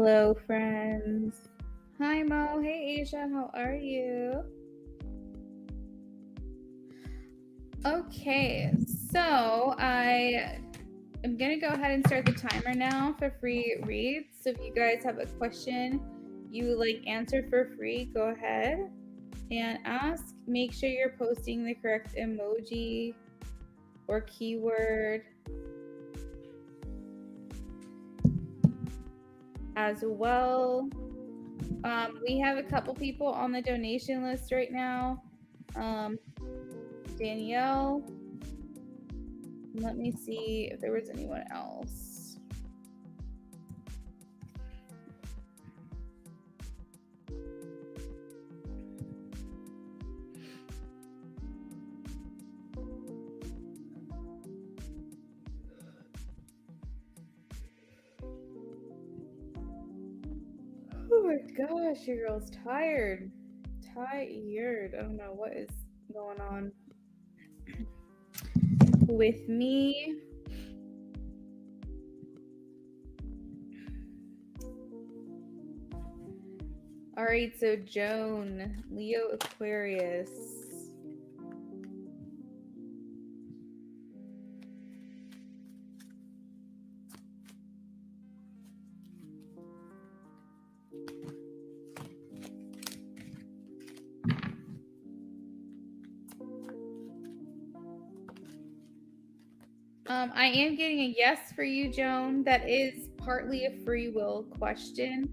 Hello, friends. Hi, Mo. Hey, Asia. How are you? Okay, so I am going to go ahead and start the timer now for free reads. So if you guys have a question you like answer for free, go ahead and ask. Make sure you're posting the correct emoji or keyword as well. We have a couple people on the donation list right now. Danielle. Let me see if there was anyone else. Oh my gosh, your girl's tired. Tired. I don't know what is going on with me. All right, so Joan, Leo Aquarius. I am getting a yes for you, Joan. That is partly a free will question.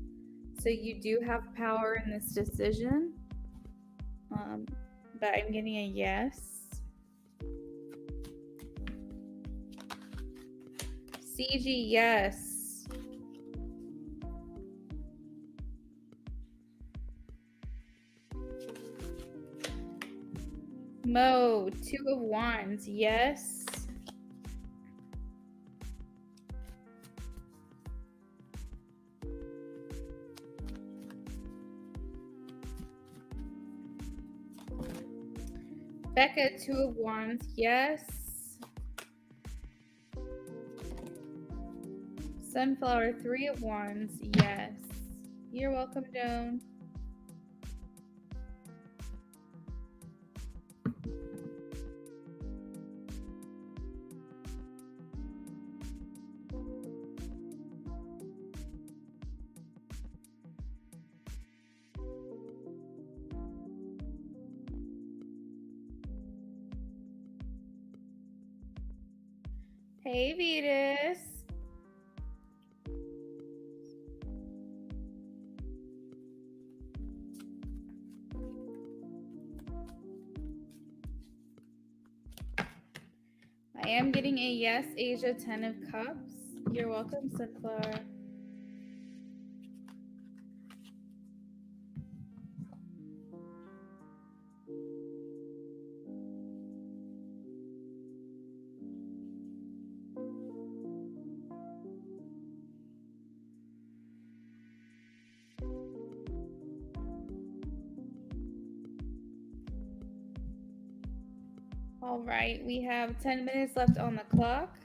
So you do have power in this decision. But I'm getting a yes. CG, yes. Mo, 2 of Wands, yes. Becca, 2 of Wands, yes. Sunflower, 3 of Wands, yes. You're welcome, Joan. Hey, Vetus. I am getting a yes, Asia, 10 of Cups. You're welcome, Sunflower. All right, we have 10 minutes left on the clock.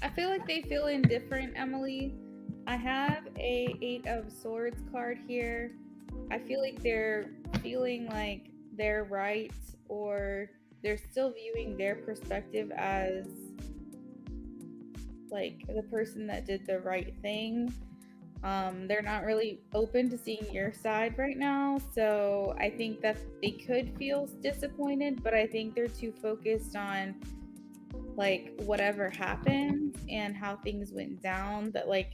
I feel like they feel indifferent, Emily. I have a 8 of Swords card here. I feel like they're feeling like they're right, or they're still viewing their perspective as like the person that did the right thing. They're not really open to seeing your side right now, so I think that they could feel disappointed, but I think they're too focused on like whatever happened and how things went down that like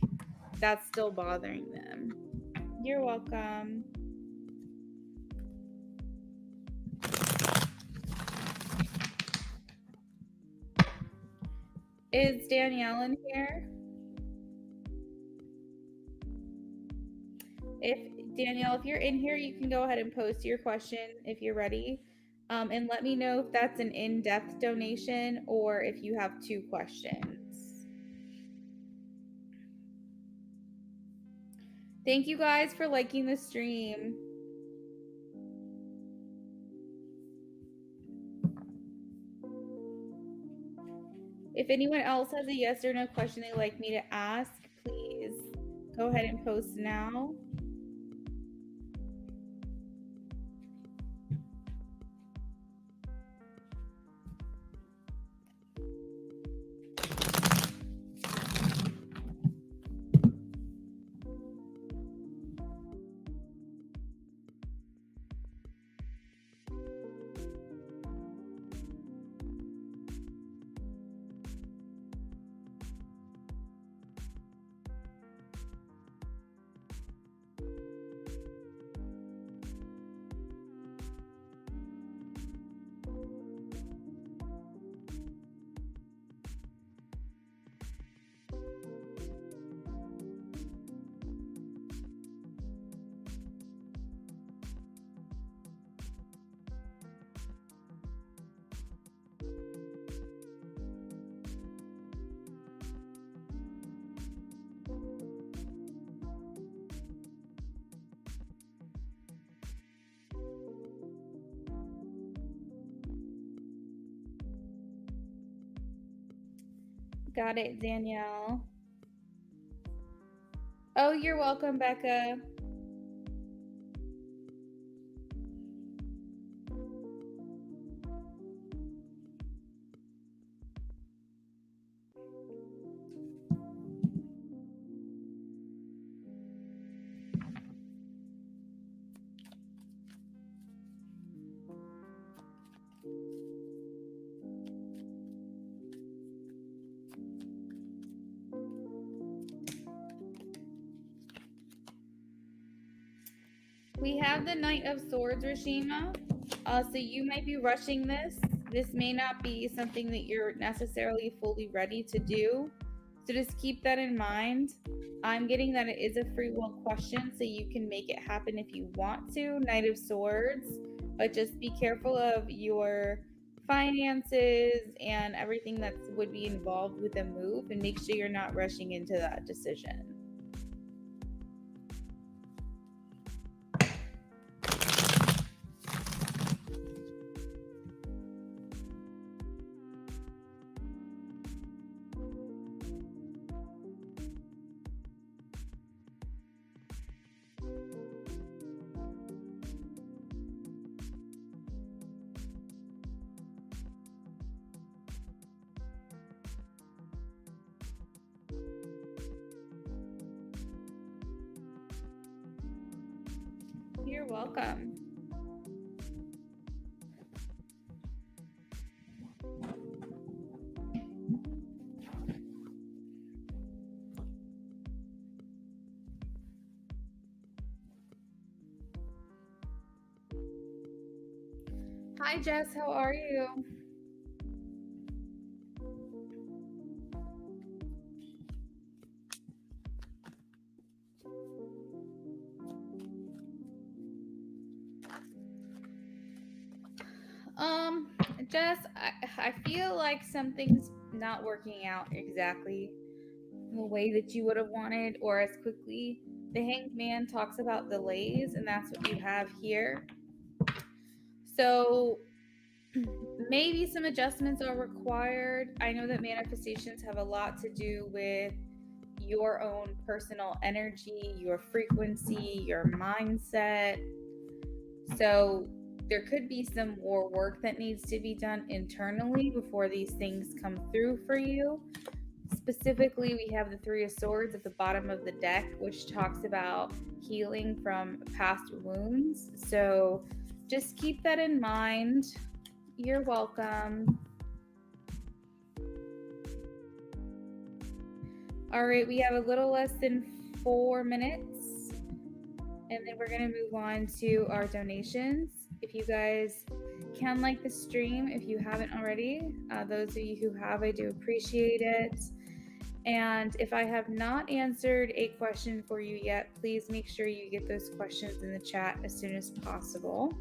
that's still bothering them. You're welcome. Is Danielle in here? If Danielle, if you're in here, you can go ahead and post your question if you're ready. And let me know if that's an in-depth donation or if you have 2 questions. Thank you guys for liking the stream. If anyone else has a yes or no question they'd like me to ask, please go ahead and post now. Got it, Danielle. Oh, you're welcome, Becca. We have the Knight of Swords, Rashima. So you might be rushing this. This may not be something that you're necessarily fully ready to do. So just keep that in mind. I'm getting that it is a free will question, so you can make it happen if you want to, Knight of Swords. But just be careful of your finances and everything that would be involved with a move, and make sure you're not rushing into that decision. You're welcome. Hi, Jess. How are you? Jess, I feel like something's not working out exactly the way that you would have wanted or as quickly. The Hanged Man talks about delays, and that's what you have here. So maybe some adjustments are required. I know that manifestations have a lot to do with your own personal energy, your frequency, your mindset. So there could be some more work that needs to be done internally before these things come through for you. Specifically, we have the Three of Swords at the bottom of the deck, which talks about healing from past wounds. So just keep that in mind. You're welcome. All right, we have a little less than 4 minutes, and then we're going to move on to our donations. If you guys can like the stream, if you haven't already, those of you who have, I do appreciate it. And if I have not answered a question for you yet, please make sure you get those questions in the chat as soon as possible.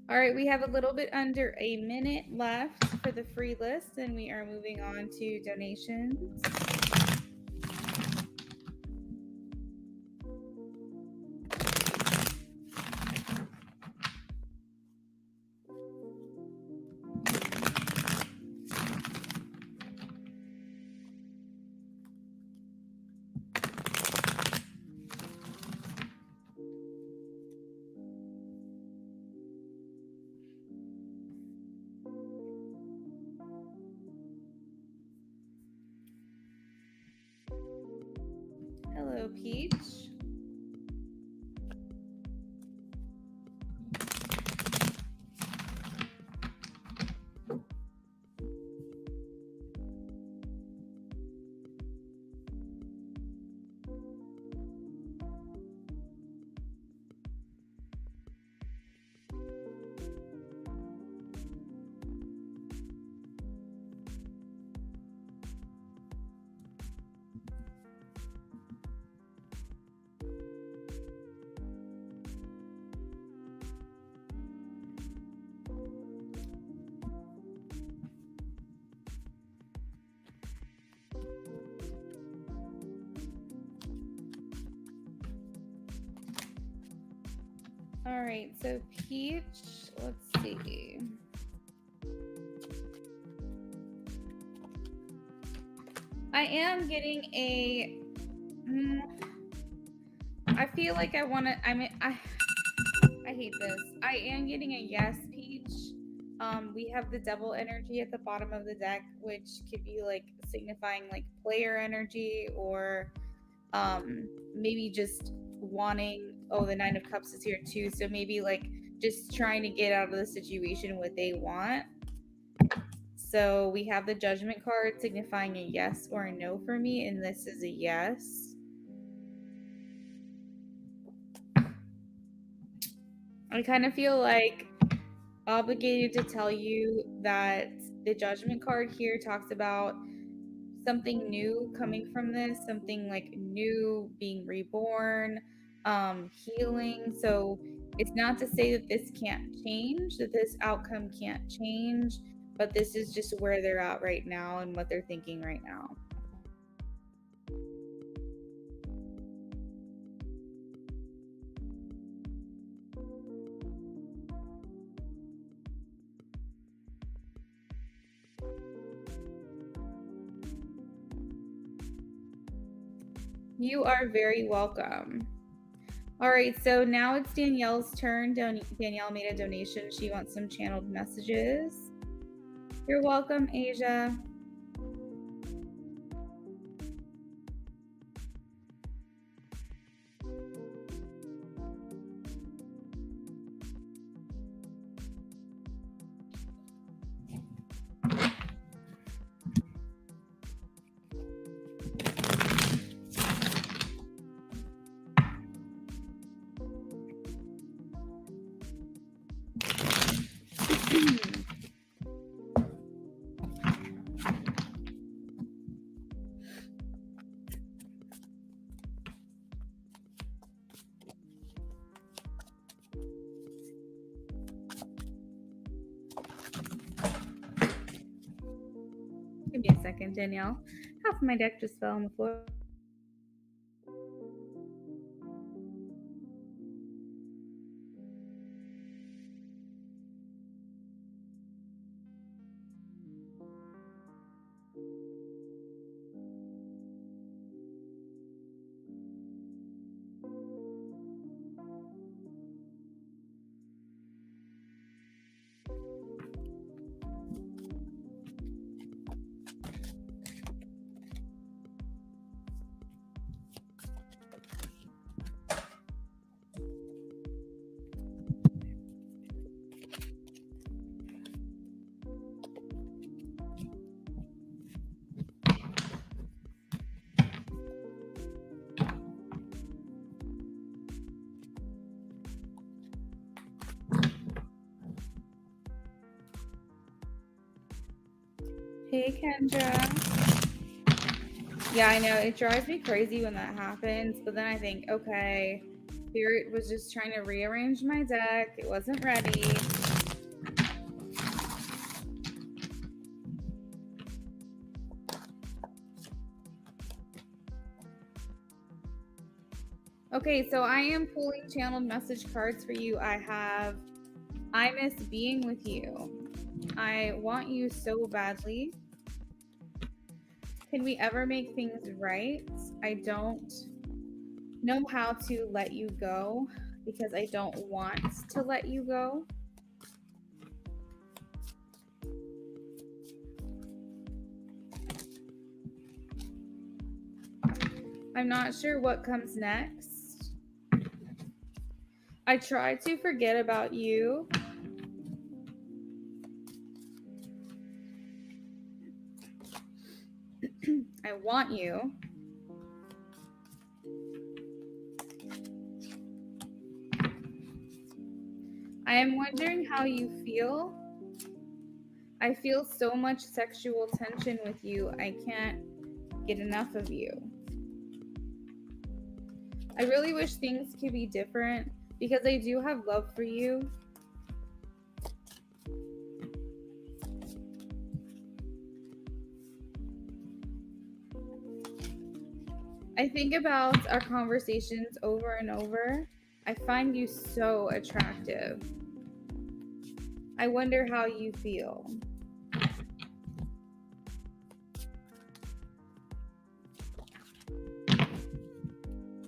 All right, we have a little bit under a minute left for the free list, and we are moving on to donations. Hello, Peach. All right, so Peach, let's see. I am getting a. I feel like I want to. I hate this. I am getting a yes, Peach. We have the devil energy at the bottom of the deck, which could be like signifying like player energy, or maybe just wanting. Oh, the Nine of Cups is here too, so maybe like just trying to get out of the situation what they want. So we have the Judgment card signifying a yes or a no for me, and this is a yes. I kind of feel like obligated to tell you that the Judgment card here talks about something new coming from this, something like new, being reborn, healing. So it's not to say that this can't change, that this outcome can't change, but this is just where they're at right now and what they're thinking right now. You are very welcome. All right, so now it's Danielle's turn. Danielle made a donation. She wants some channeled messages. You're welcome, Asia. Give me a second, Danielle. Half of my deck just fell on the floor. Hey, Kendra. Yeah, I know. It drives me crazy when that happens, but then I think, okay, Spirit was just trying to rearrange my deck. It wasn't ready. Okay, so I am pulling channeled message cards for you. I have, I miss being with you. I want you so badly. Can we ever make things right? I don't know how to let you go because I don't want to let you go. I'm not sure what comes next. I try to forget about you. I want you. I am wondering how you feel. I feel so much sexual tension with you. I can't get enough of you. I really wish things could be different because I do have love for you. I think about our conversations over and over. I find you so attractive. I wonder how you feel.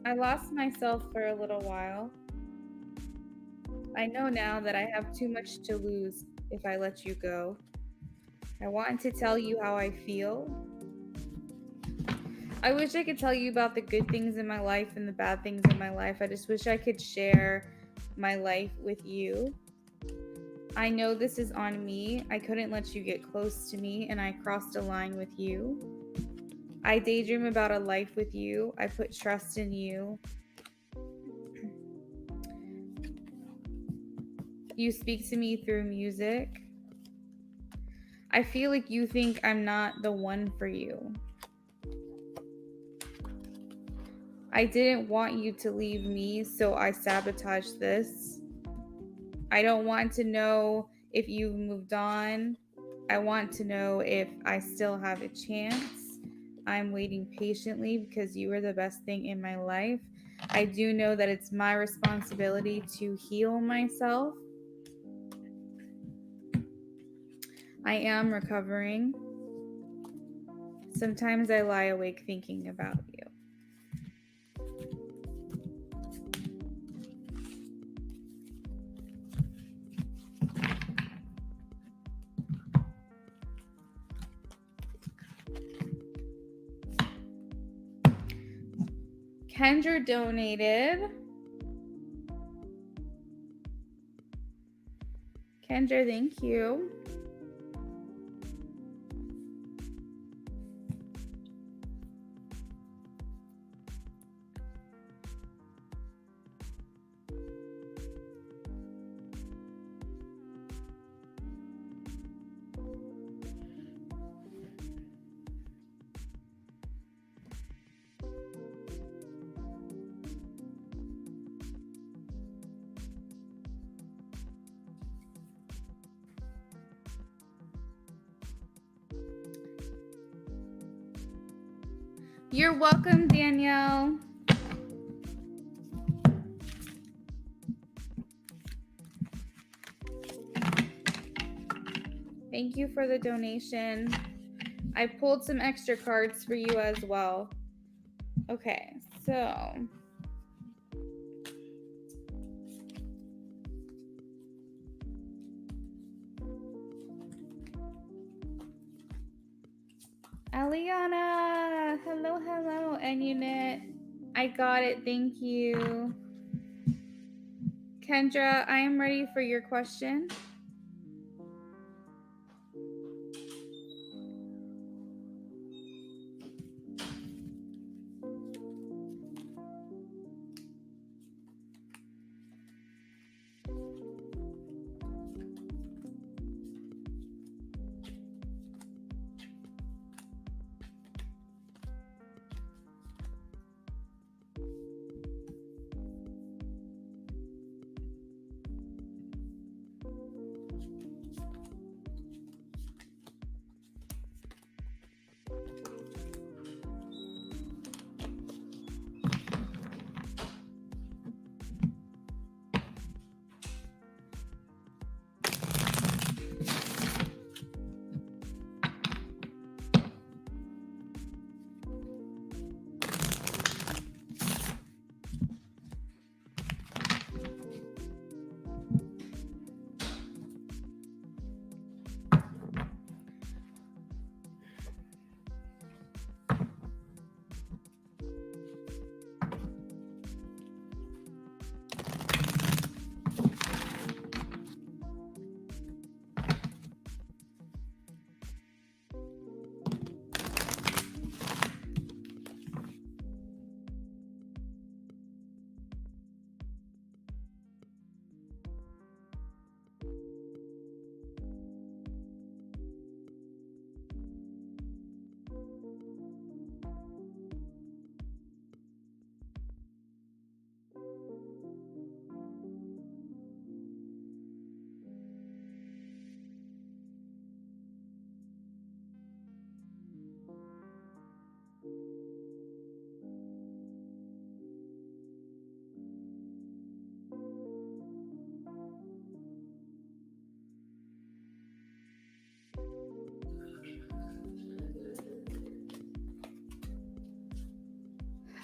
I lost myself for a little while. I know now that I have too much to lose if I let you go. I want to tell you how I feel. I wish I could tell you about the good things in my life and the bad things in my life. I just wish I could share my life with you. I know this is on me. I couldn't let you get close to me, and I crossed a line with you. I daydream about a life with you. I put trust in you. You speak to me through music. I feel like you think I'm not the one for you. I didn't want you to leave me, so I sabotaged this. I don't want to know if you've moved on. I want to know if I still have a chance. I'm waiting patiently because you are the best thing in my life. I do know that it's my responsibility to heal myself. I am recovering. Sometimes I lie awake thinking about you. Kendra donated. Kendra, thank you. You're welcome, Danielle. Thank you for the donation. I pulled some extra cards for you as well. Okay, so Aliana, hello, hello, and unit. I got it, thank you. Kendra, I am ready for your question.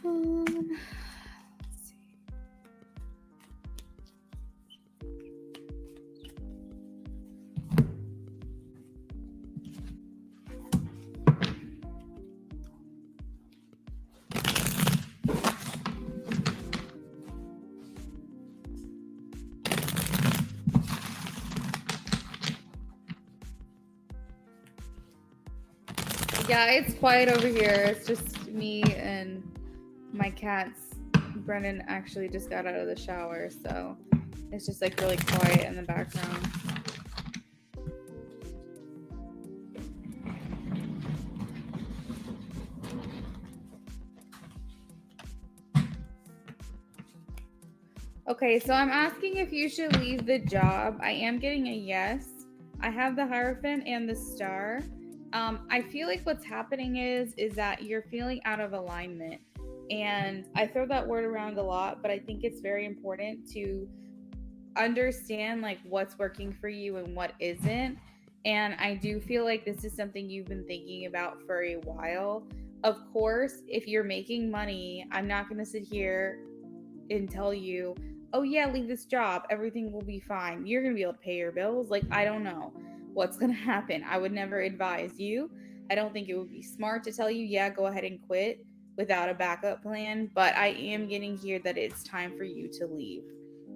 Let's see. Yeah, it's quiet over here. It's just me and my cats. Brennan actually just got out of the shower, so it's just like really quiet in the background. Okay, so I'm asking if you should leave the job. I am getting a yes. I have the Hierophant and the star. I feel like what's happening is that you're feeling out of alignment. And I throw that word around a lot, but I think it's very important to understand like what's working for you and what isn't. And I do feel like this is something you've been thinking about for a while. Of course, if you're making money, I'm not going to sit here and tell you, oh yeah, leave this job, everything will be fine, you're gonna be able to pay your bills. Like, I don't know what's gonna happen. I would never advise you. I don't think it would be smart to tell you, yeah, go ahead and quit without a backup plan. But I am getting here that it's time for you to leave.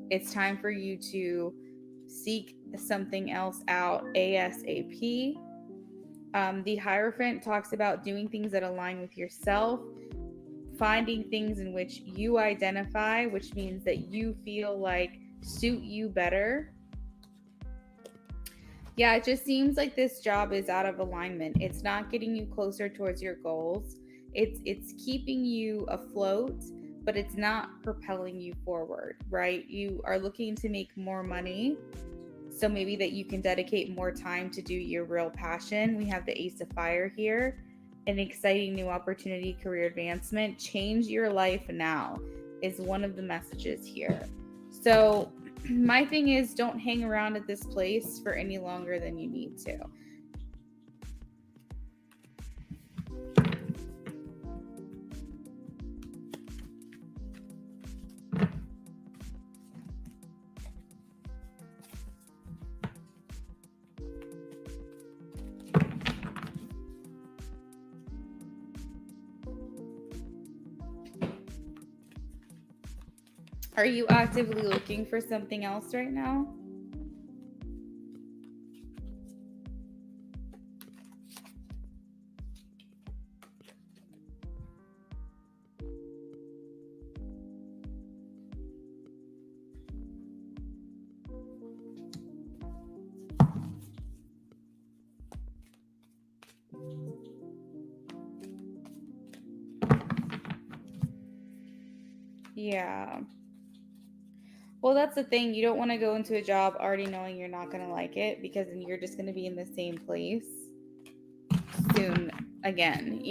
It's time for you to seek something else out ASAP. The Hierophant talks about doing things that align with yourself, finding things in which you identify, which means that you feel like suit you better. Yeah, it just seems like this job is out of alignment. It's not getting you closer towards your goals. It's keeping you afloat, but it's not propelling you forward, right? You are looking to make more money. So maybe that you can dedicate more time to do your real passion. We have the Ace of Fire here, an exciting new opportunity, career advancement. Change your life now is one of the messages here. So my thing is, don't hang around at this place for any longer than you need to. Are you actively looking for something else right now? Yeah. Well, that's the thing. You don't want to go into a job already knowing you're not going to like it, because then you're just going to be in the same place soon again,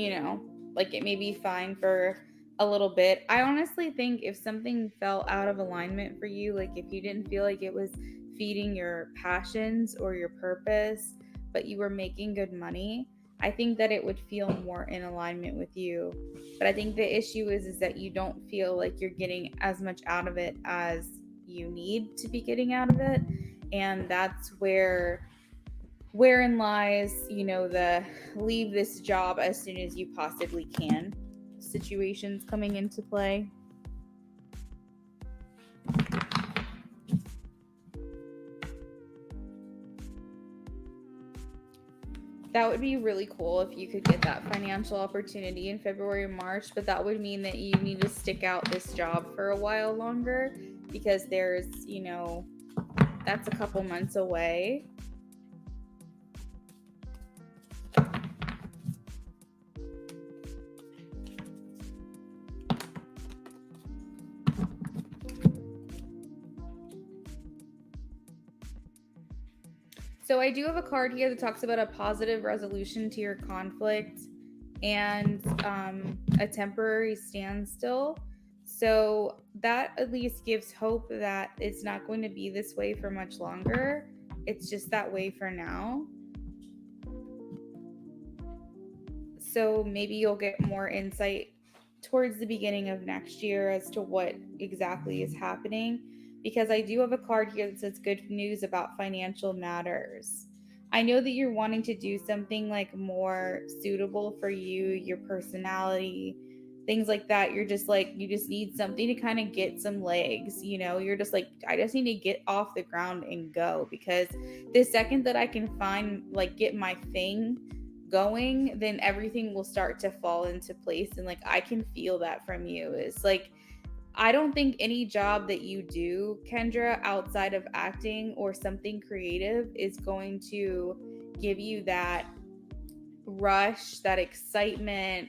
like it may be fine for a little bit. I honestly think if something fell out of alignment for you, like if you didn't feel like it was feeding your passions or your purpose, but you were making good money, I think that it would feel more in alignment with you. But I think the issue is that you don't feel like you're getting as much out of it as you need to be getting out of it. And that's wherein lies, the leave this job as soon as you possibly can situations coming into play. That would be really cool if you could get that financial opportunity in February or March, but that would mean that you need to stick out this job for a while longer, because there's, that's a couple months away. So I do have a card here that talks about a positive resolution to your conflict and a temporary standstill. So that at least gives hope that it's not going to be this way for much longer. It's just that way for now. So maybe you'll get more insight towards the beginning of next year as to what exactly is happening, because I do have a card here that says good news about financial matters. I know that you're wanting to do something like more suitable for you, your personality, things like that. You're just like, you just need something to kind of get some legs, you know? You're just like, I just need to get off the ground and go, because the second that I can find, like, get my thing going, then everything will start to fall into place. And like, I can feel that from you. It's like, I don't think any job that you do, Kendra, outside of acting or something creative is going to give you that rush, that excitement.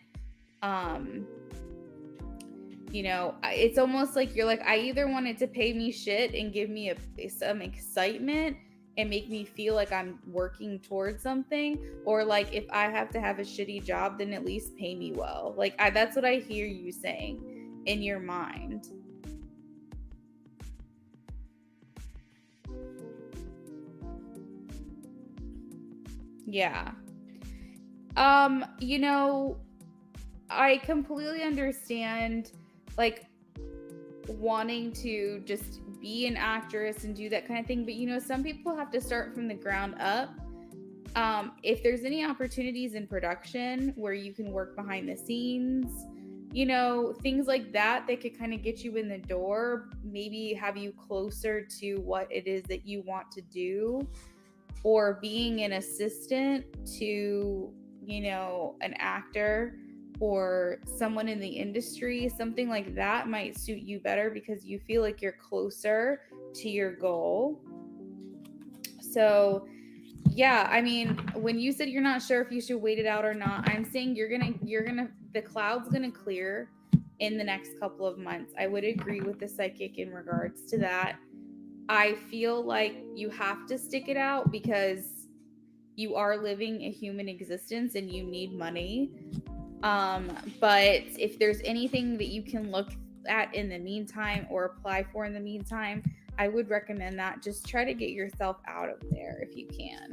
You know, it's almost like you're like, I either want it to pay me shit and give me some excitement and make me feel like I'm working towards something, or like if I have to have a shitty job, then at least pay me well. Like, that's what I hear you saying in your mind. Yeah. You know, I completely understand, like, wanting to just be an actress and do that kind of thing, but you know, some people have to start from the ground up. If there's any opportunities in production where you can work behind the scenes, you know, things like that, they could kind of get you in the door, maybe have you closer to what it is that you want to do, or being an assistant to, you know, an actor or someone in the industry, something like that might suit you better because you feel like you're closer to your goal. So yeah, I mean, when you said you're not sure if you should wait it out or not, I'm saying the cloud's gonna clear in the next couple of months. I would agree with the psychic in regards to that. I feel like you have to stick it out because you are living a human existence and you need money. But if there's anything that you can look at in the meantime or apply for in the meantime, I would recommend that. Just try to get yourself out of there if you can.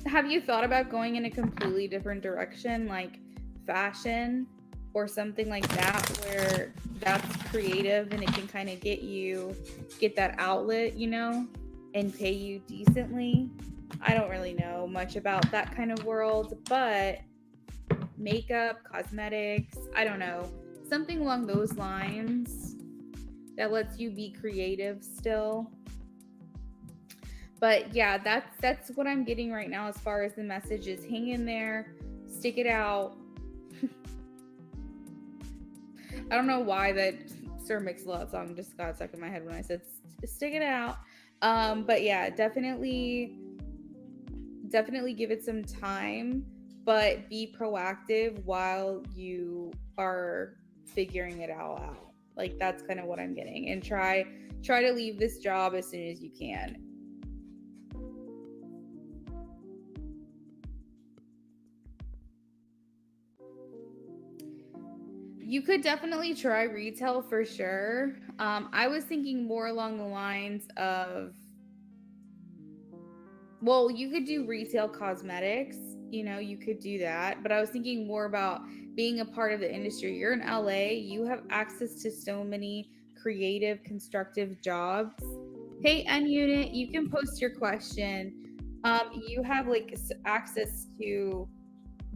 Have you thought about going in a completely different direction, like fashion or something like that, where that's creative and it can kind of get that outlet, you know, and pay you decently? I don't really know much about that kind of world, but makeup, cosmetics, I don't know, something along those lines that lets you be creative still. But yeah, that's what I'm getting right now as far as the message is. Hang in there, stick it out. I don't know why that Sir Mix-a-Lot song just got stuck in my head when I said stick it out. But yeah, definitely give it some time, but be proactive while you are figuring it all out. Like, that's kind of what I'm getting. And try to leave this job as soon as you can. You could definitely try retail for sure. I was thinking more along the lines of, well, you could do retail cosmetics, you know, you could do that. But I was thinking more about being a part of the industry. You're in LA, you have access to so many creative, constructive jobs. Hey, Unit, you can post your question. You have like access to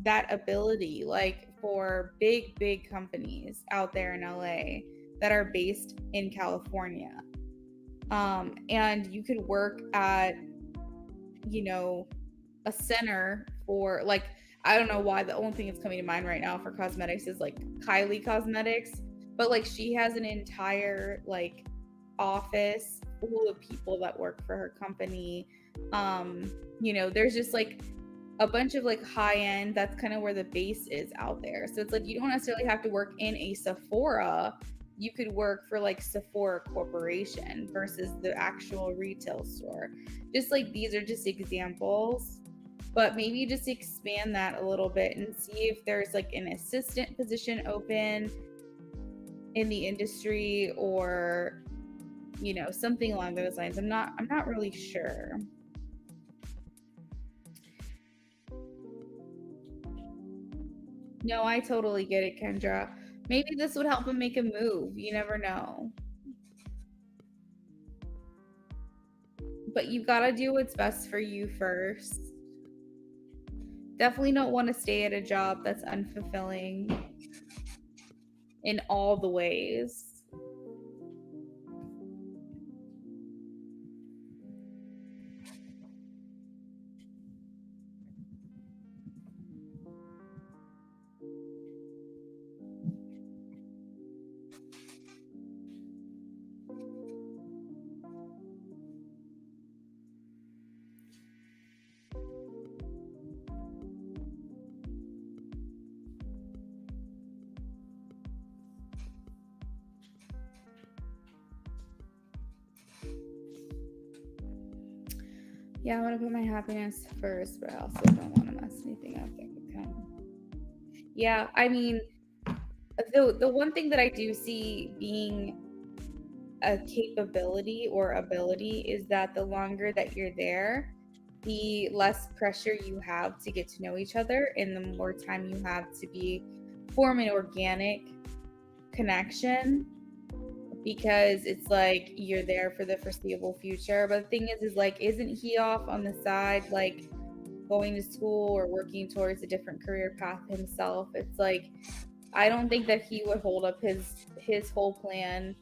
that ability, like for big companies out there in LA that are based in California. And you could work at, you know, a center for, like, I don't know why the only thing that's coming to mind right now for cosmetics is like Kylie Cosmetics, but like she has an entire like office full of people that work for her company. You know, there's just like a bunch of like high end, that's kind of where the base is out there. So it's like you don't necessarily have to work in a Sephora. You could work for like Sephora Corporation versus the actual retail store. Just like, these are just examples, but maybe just expand that a little bit and see if there's like an assistant position open in the industry, or something along those lines. I'm not really sure. No, I totally get it, Kendra. Maybe this would help him make a move. You never know. But you gotta do what's best for you first. Definitely don't want to stay at a job that's unfulfilling in all the ways. Yeah, I want to put my happiness first, but I also don't want to mess anything up that could come. Yeah, I mean, the one thing that I do see being a capability or ability is that the longer that you're there, the less pressure you have to get to know each other, and the more time you have to form an organic connection, because it's like you're there for the foreseeable future. But the thing is like, isn't he off on the side, like going to school or working towards a different career path himself? It's like, I don't think that he would hold up his whole plan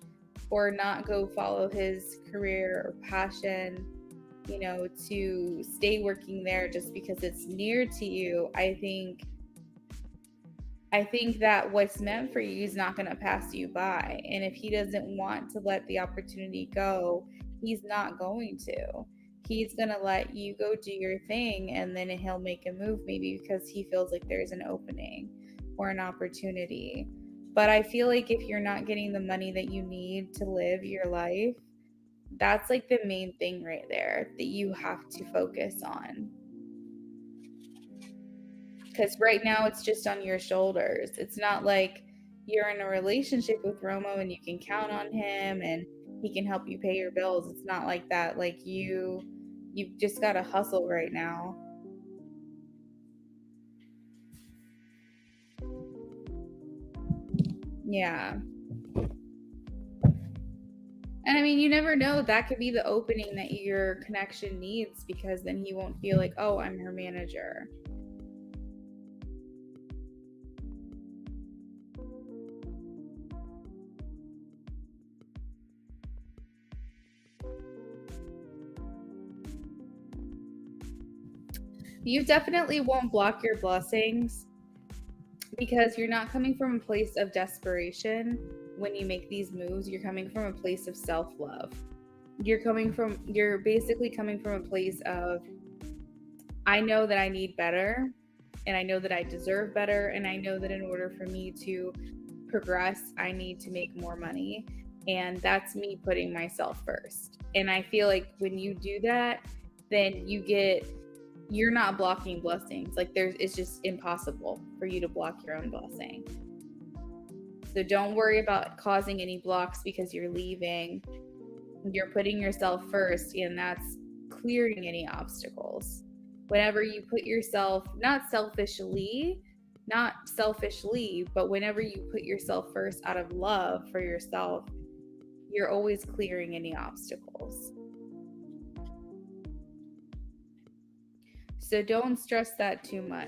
or not go follow his career or passion, to stay working there just because it's near to you. I think that what's meant for you is not going to pass you by. And if he doesn't want to let the opportunity go, he's not going to. He's going to let you go do your thing, and then he'll make a move maybe because he feels like there's an opening or an opportunity. But I feel like if you're not getting the money that you need to live your life, that's like the main thing right there that you have to focus on. Because right now it's just on your shoulders. It's not like you're in a relationship with Romo and you can count on him and he can help you pay your bills. It's not like that. Like you've just got to hustle right now. Yeah. And I mean, you never know. That could be the opening that your connection needs, because then he won't feel like, oh, I'm her manager. You definitely won't block your blessings, because you're not coming from a place of desperation when you make these moves. You're coming from a place of self-love. You're basically coming from a place of, I know that I need better, and I know that I deserve better, and I know that in order for me to progress, I need to make more money. And that's me putting myself first. And I feel like when you do that, then you're not blocking blessings. Like it's just impossible for you to block your own blessing. So don't worry about causing any blocks because you're leaving. You're putting yourself first, and that's clearing any obstacles. Whenever you put yourself, not selfishly, but whenever you put yourself first out of love for yourself, you're always clearing any obstacles. So don't stress that too much.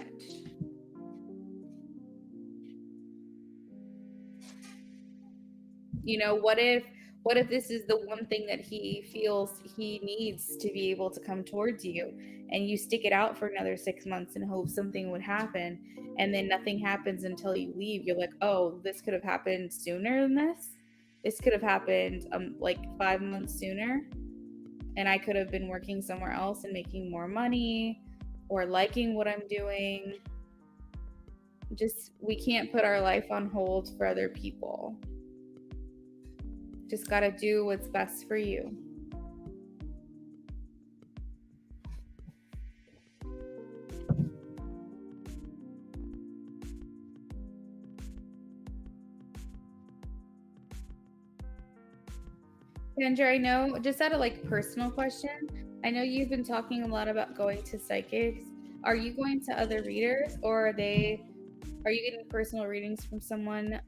What if this is the one thing that he feels he needs to be able to come towards you, and you stick it out for another 6 months and hope something would happen, and then nothing happens until you leave? You're like, oh, this could have happened sooner than this could have happened like 5 months sooner, and I could have been working somewhere else and making more money or liking what I'm doing. Just, we can't put our life on hold for other people. Just got to do what's best for you. Kendra, I know, just out of like personal question, I know you've been talking a lot about going to psychics. Are you going to other readers, or are you getting personal readings from someone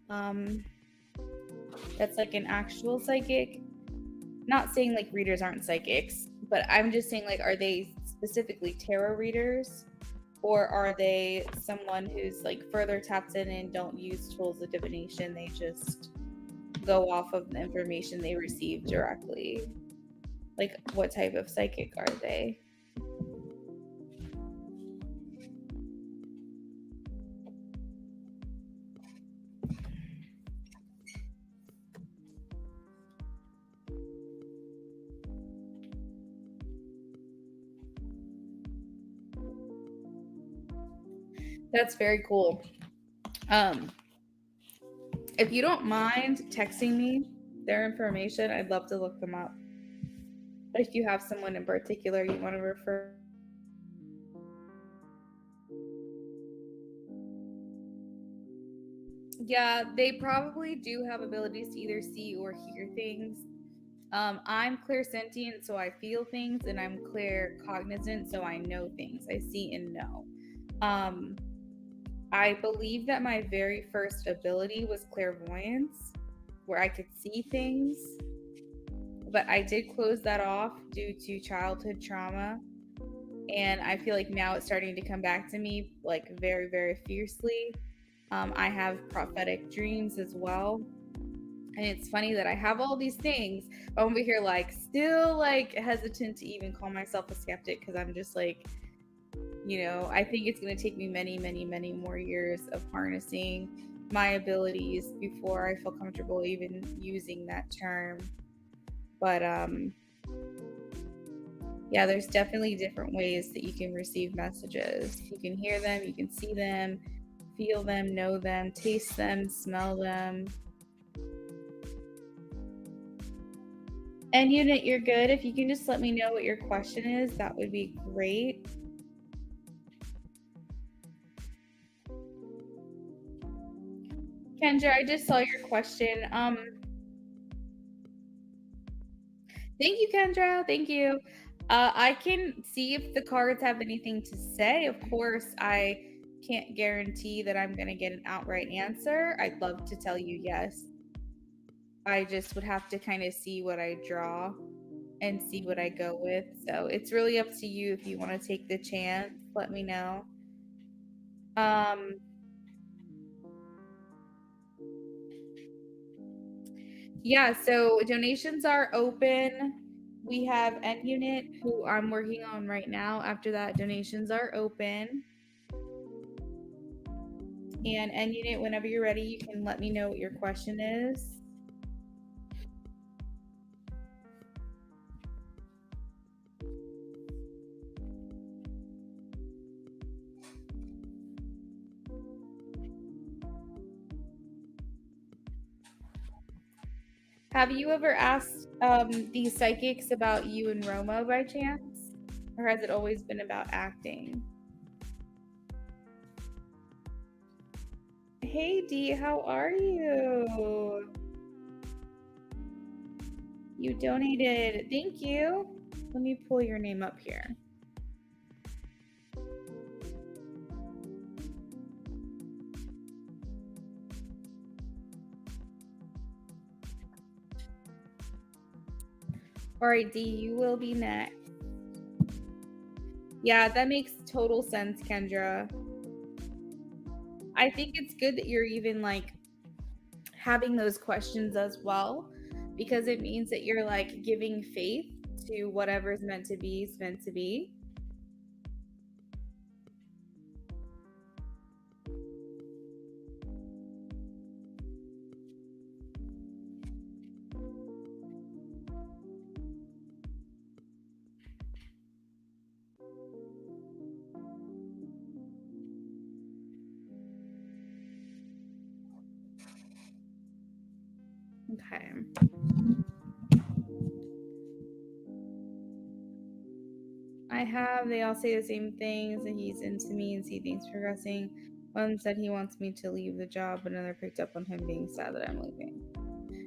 that's like an actual psychic? Not saying like readers aren't psychics, but I'm just saying, like, are they specifically tarot readers, or are they someone who's like further tapped in and don't use tools of divination? They just go off of the information they receive directly. Like, what type of psychic are they? That's very cool. If you don't mind texting me their information, I'd love to look them up. If you have someone in particular you want to refer. Yeah, they probably do have abilities to either see or hear things. I'm clairsentient, so I feel things, and I'm claircognizant, so I know things. I see and know. Um, I believe that my very first ability was clairvoyance, where I could see things, but I did close that off due to childhood trauma. And I feel like now it's starting to come back to me like very, very fiercely. I have prophetic dreams as well. And it's funny that I have all these things, but I'm over here like still like hesitant to even call myself a skeptic, because I'm just like, I think it's going to take me many, many, many more years of harnessing my abilities before I feel comfortable even using that term. But yeah, there's definitely different ways that you can receive messages. You can hear them, you can see them, feel them, know them, taste them, smell them. And Unit, you're good. If you can just let me know what your question is, that would be great. Kendra, I just saw your question. Thank you, Kendra. Thank you. I can see if the cards have anything to say. Of course, I can't guarantee that I'm going to get an outright answer. I'd love to tell you yes. I just would have to kind of see what I draw and see what I go with. So it's really up to you. If you want to take the chance, let me know. Yeah, so donations are open. We have N Unit, who I'm working on right now. After that, donations are open. And N Unit, whenever you're ready, you can let me know what your question is. Have you ever asked these psychics about you and Roma by chance? Or has it always been about acting? Hey Dee, how are you? You donated. Thank you. Let me pull your name up here. All right, Dee, you will be next. Yeah, that makes total sense, Kendra. I think it's good that you're even like having those questions as well, because it means that you're like giving faith to whatever's meant to be is meant to be. Okay. They all say the same things, that he's into me and see things progressing. One said he wants me to leave the job, but another picked up on him being sad that I'm leaving.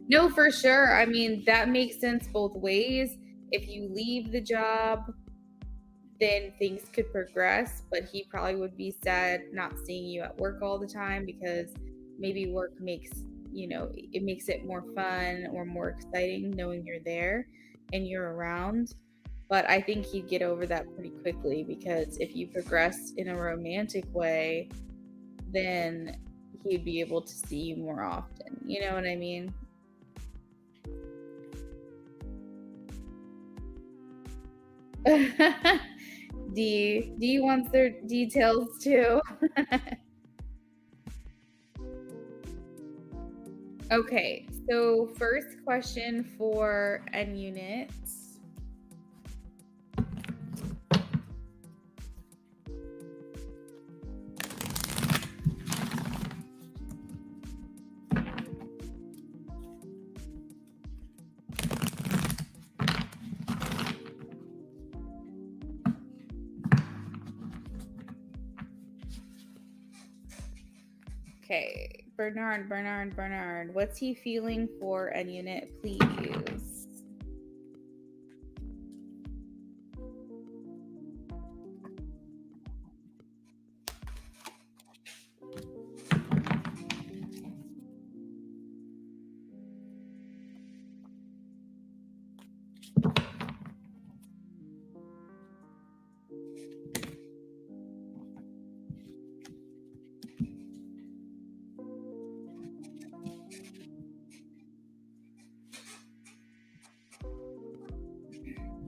No, for sure. I mean, that makes sense both ways. If you leave the job, then things could progress, but he probably would be sad not seeing you at work all the time because maybe work makes, it makes it more fun or more exciting knowing you're there and you're around. But I think he'd get over that pretty quickly because if you progress in a romantic way, then he'd be able to see you more often. You know what I mean? D wants their details too. Okay, so first question for N units. Okay, Bernard, what's he feeling for N unit, please?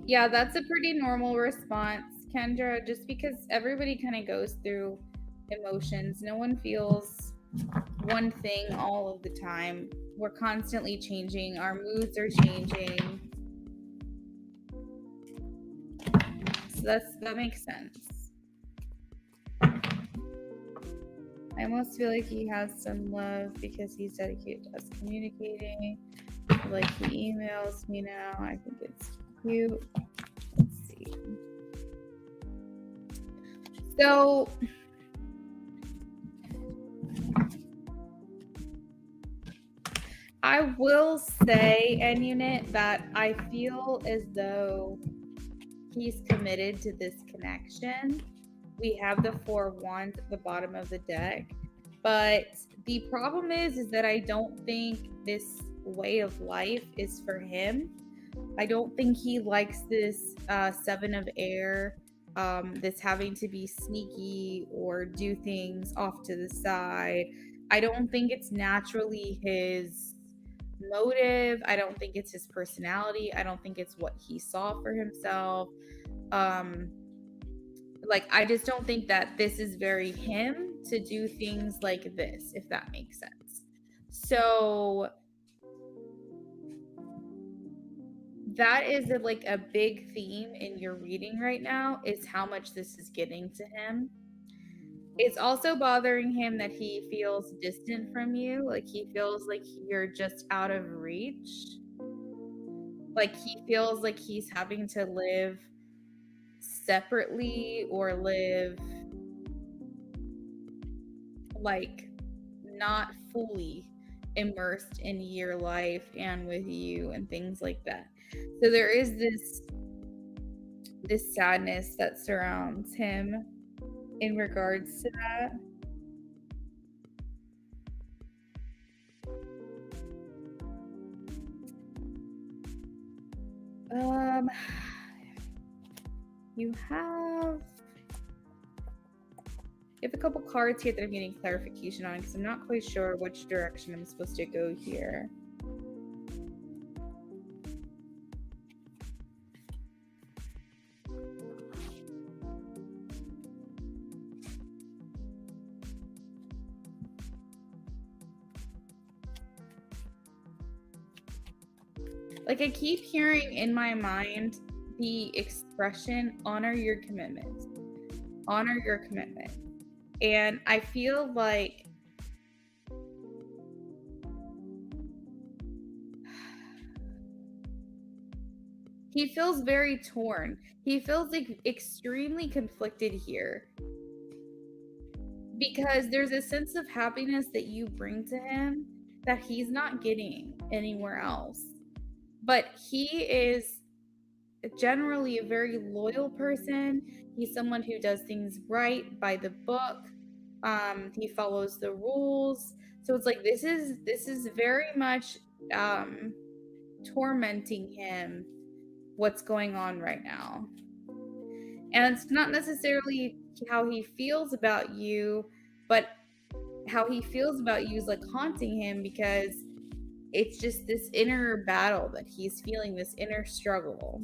Yeah, that's a pretty normal response, Kendra, just because everybody kind of goes through emotions. No one feels one thing all of the time. We're constantly changing, our moods are changing. So that makes sense. I almost feel like he has some love because he's dedicated to us communicating. Like he emails me now. I think it's cute. Let's see. So I will say, N unit, that I feel as though he's committed to this connection. We have the 4 of Wands at the bottom of the deck. But the problem is that I don't think this way of life is for him. I don't think he likes this 7 of air, this having to be sneaky or do things off to the side. I don't think it's naturally his motive. I don't think it's his personality. I don't think it's what he saw for himself. Like, I just don't think that this is very him to do things like this, if that makes sense. So that is like a big theme in your reading right now, is how much this is getting to him. It's also bothering him that he feels distant from you, like he feels like you're just out of reach. Like he feels like he's having to live separately or live like not fully immersed in your life and with you and things like that. So there is this sadness that surrounds him in regards to that. Um you have a couple cards here that I'm getting clarification on because I'm not quite sure which direction I'm supposed to go here. Like, I keep hearing in my mind the expression, honor your commitment. Honor your commitment. And I feel like he feels very torn. He feels like extremely conflicted here because there's a sense of happiness that you bring to him that he's not getting anywhere else. But he is generally a very loyal person. He's someone who does things right by the book. He follows the rules. So it's like this is very much tormenting him, what's going on right now. And it's not necessarily how he feels about you, but how he feels about you is like haunting him, because it's just this inner battle that he's feeling, this inner struggle.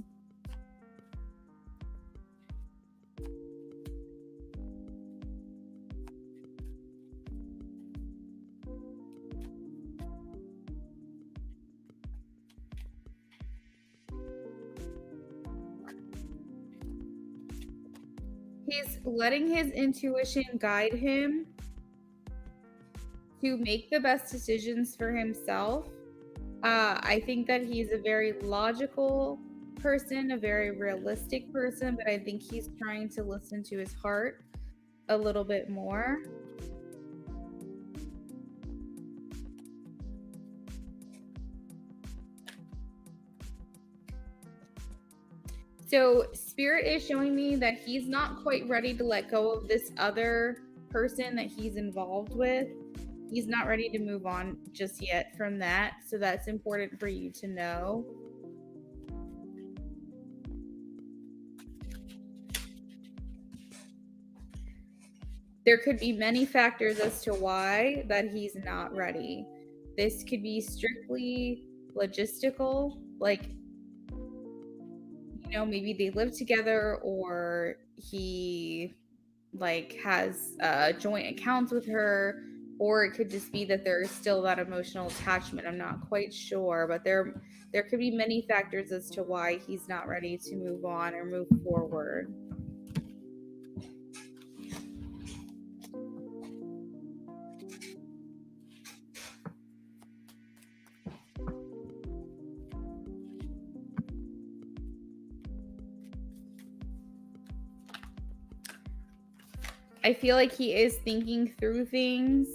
He's letting his intuition guide him to make the best decisions for himself. I think that he's a very logical person, a very realistic person, but I think he's trying to listen to his heart a little bit more. So Spirit is showing me that he's not quite ready to let go of this other person that he's involved with. He's not ready to move on just yet from that. So that's important for you to know. There could be many factors as to why that he's not ready. This could be strictly logistical, like, you know, maybe they live together, or he like has joint accounts with her, or it could just be that there's still that emotional attachment. I'm not quite sure, but there could be many factors as to why he's not ready to move on or move forward. I feel like he is thinking through things.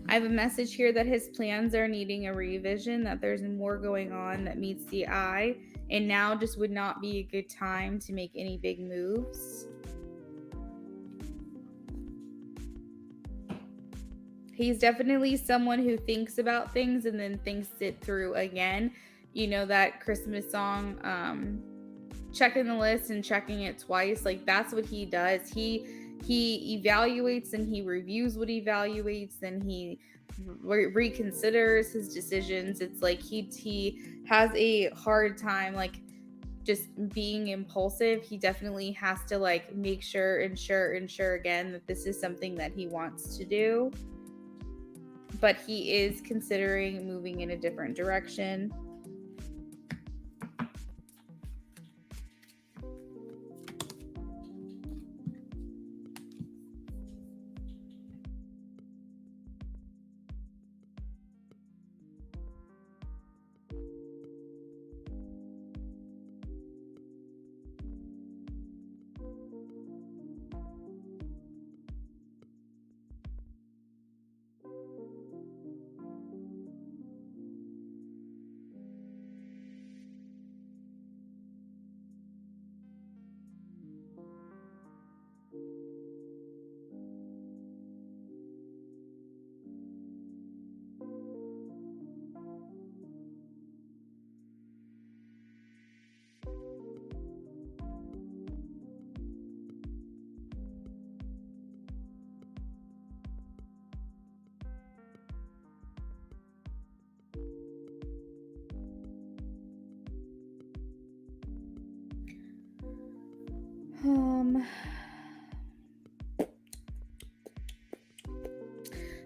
I have a message here that his plans are needing a revision, that there's more going on that meets the eye, and now just would not be a good time to make any big moves. He's definitely someone who thinks about things and then thinks it through again. You know that Christmas song, checking the list and checking it twice. Like, that's what he does. He evaluates and he reviews what he evaluates, and he reconsiders his decisions. It's like he has a hard time like just being impulsive. He definitely has to like make sure, ensure again that this is something that he wants to do. But he is considering moving in a different direction.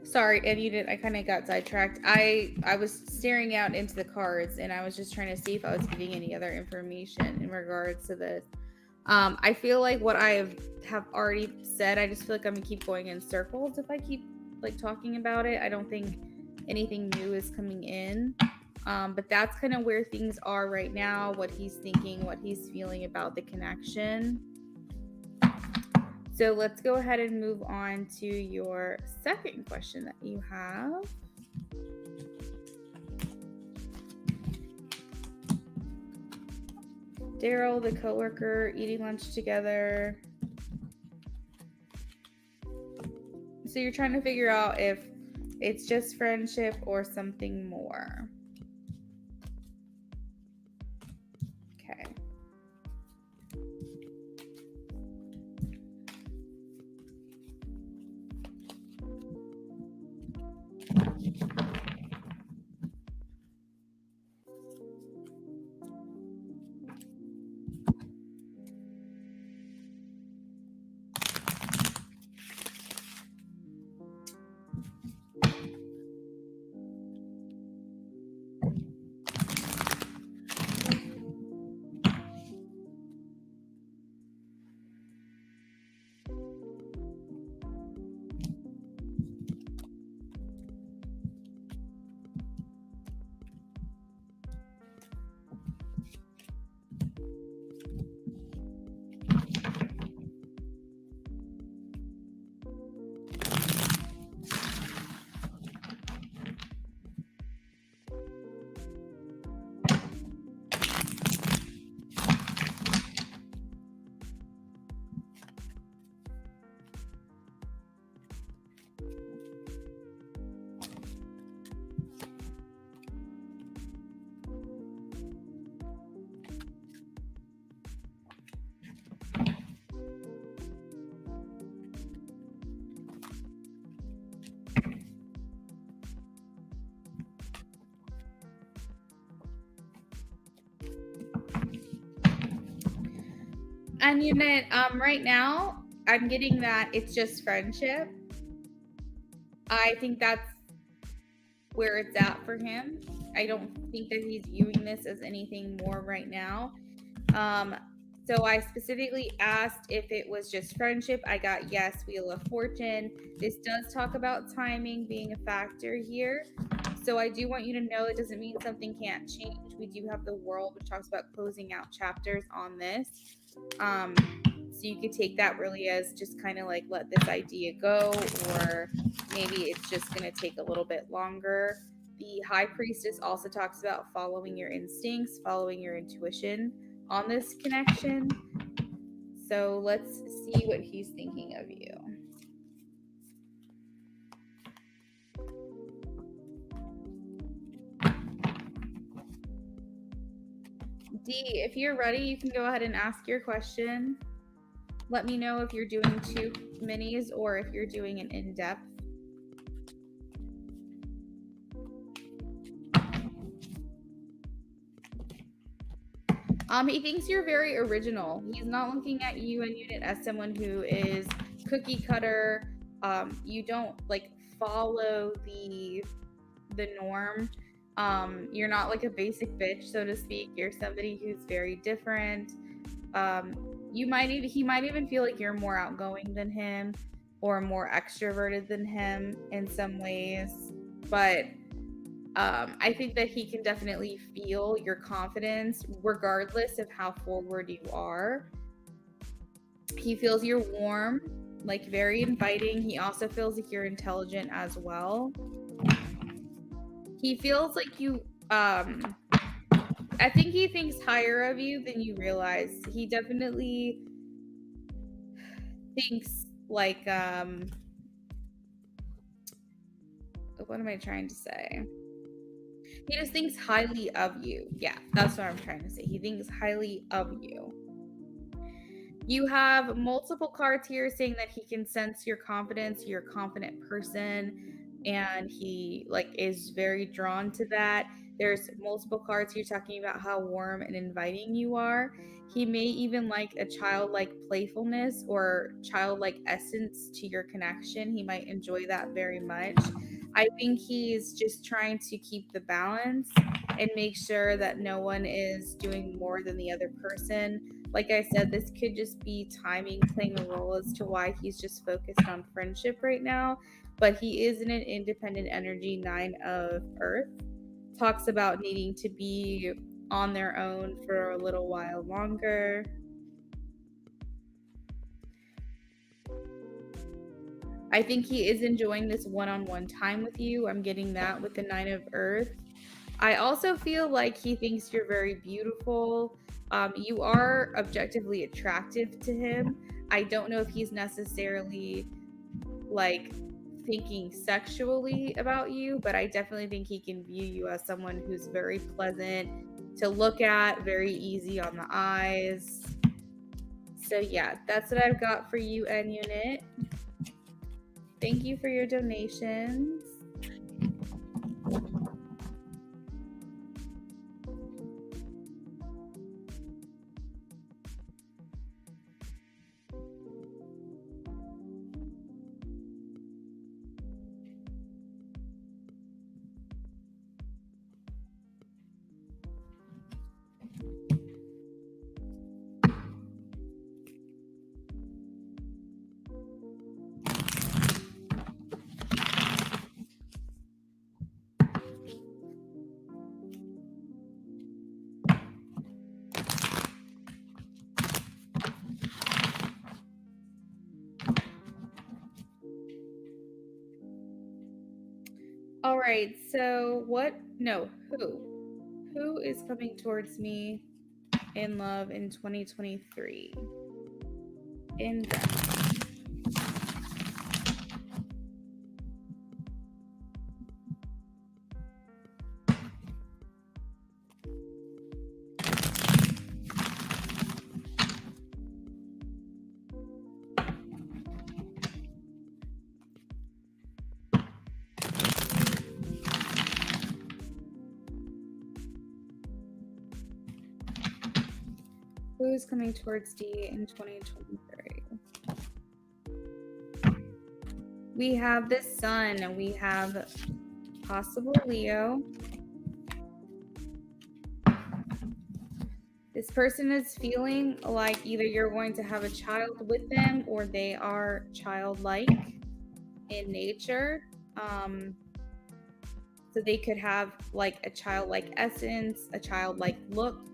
Sorry, and you did. I kind of got sidetracked. I was staring out into the cards, and I was just trying to see if I was getting any other information in regards to this. I feel like what I have already said, I just feel like I'm gonna keep going in circles if I keep like talking about it. I don't think anything new is coming in. But that's kind of where things are right now, what he's thinking, what he's feeling about the connection. So let's go ahead and move on to your second question that you have. Daryl, the coworker, eating lunch together. So you're trying to figure out if it's just friendship or something more. Okay. And unit, right now, I'm getting that it's just friendship. I think that's where it's at for him. I don't think that he's viewing this as anything more right now. So I specifically asked if it was just friendship. I got yes, Wheel of Fortune. This does talk about timing being a factor here. So I do want you to know it doesn't mean something can't change. We do have the World, which talks about closing out chapters on this. So you could take that really as just kind of like let this idea go, or maybe it's just going to take a little bit longer. The High Priestess also talks about following your instincts, following your intuition on this connection. So let's see what he's thinking of you. D, if you're ready, you can go ahead and ask your question. Let me know if you're doing 2 minis or if you're doing an in-depth. He thinks you're very original. He's not looking at you and unit as someone who is cookie cutter. You don't like follow the norm. You're not like a basic bitch, so to speak. You're somebody who's very different. He might even feel like you're more outgoing than him or more extroverted than him in some ways. But I think that he can definitely feel your confidence regardless of how forward you are. He feels you're warm, like very inviting. He also feels like you're intelligent as well. He feels like you, I think he thinks higher of you than you realize. He definitely thinks like, what am I trying to say? He just thinks highly of you. Yeah, that's what I'm trying to say. He thinks highly of you. You have multiple cards here saying that he can sense your confidence, you're a confident person, and he like is very drawn to that. There's multiple cards here talking about how warm and inviting you are. He may even like a childlike playfulness or childlike essence to your connection. He might enjoy that very much. I think he's just trying to keep the balance and make sure that no one is doing more than the other person. Like I said, this could just be timing playing a role as to why he's just focused on friendship right now. But he is in an independent energy, 9 of Earth. Talks about needing to be on their own for a little while longer. I think he is enjoying this one-on-one time with you. I'm getting that with the Nine of Earth. I also feel like he thinks you're very beautiful. You are objectively attractive to him. I don't know if he's necessarily like thinking sexually about you, but I definitely think he can view you as someone who's very pleasant to look at, very easy on the eyes. So yeah, that's what I've got for you, N Unit. Thank you for your donations. All right, so who is coming towards me in love in 2023? In depth. Who is coming towards D in 2023? We have the Sun, and we have possible Leo. This person is feeling like either you're going to have a child with them or they are childlike in nature. So they could have like a childlike essence, a childlike look,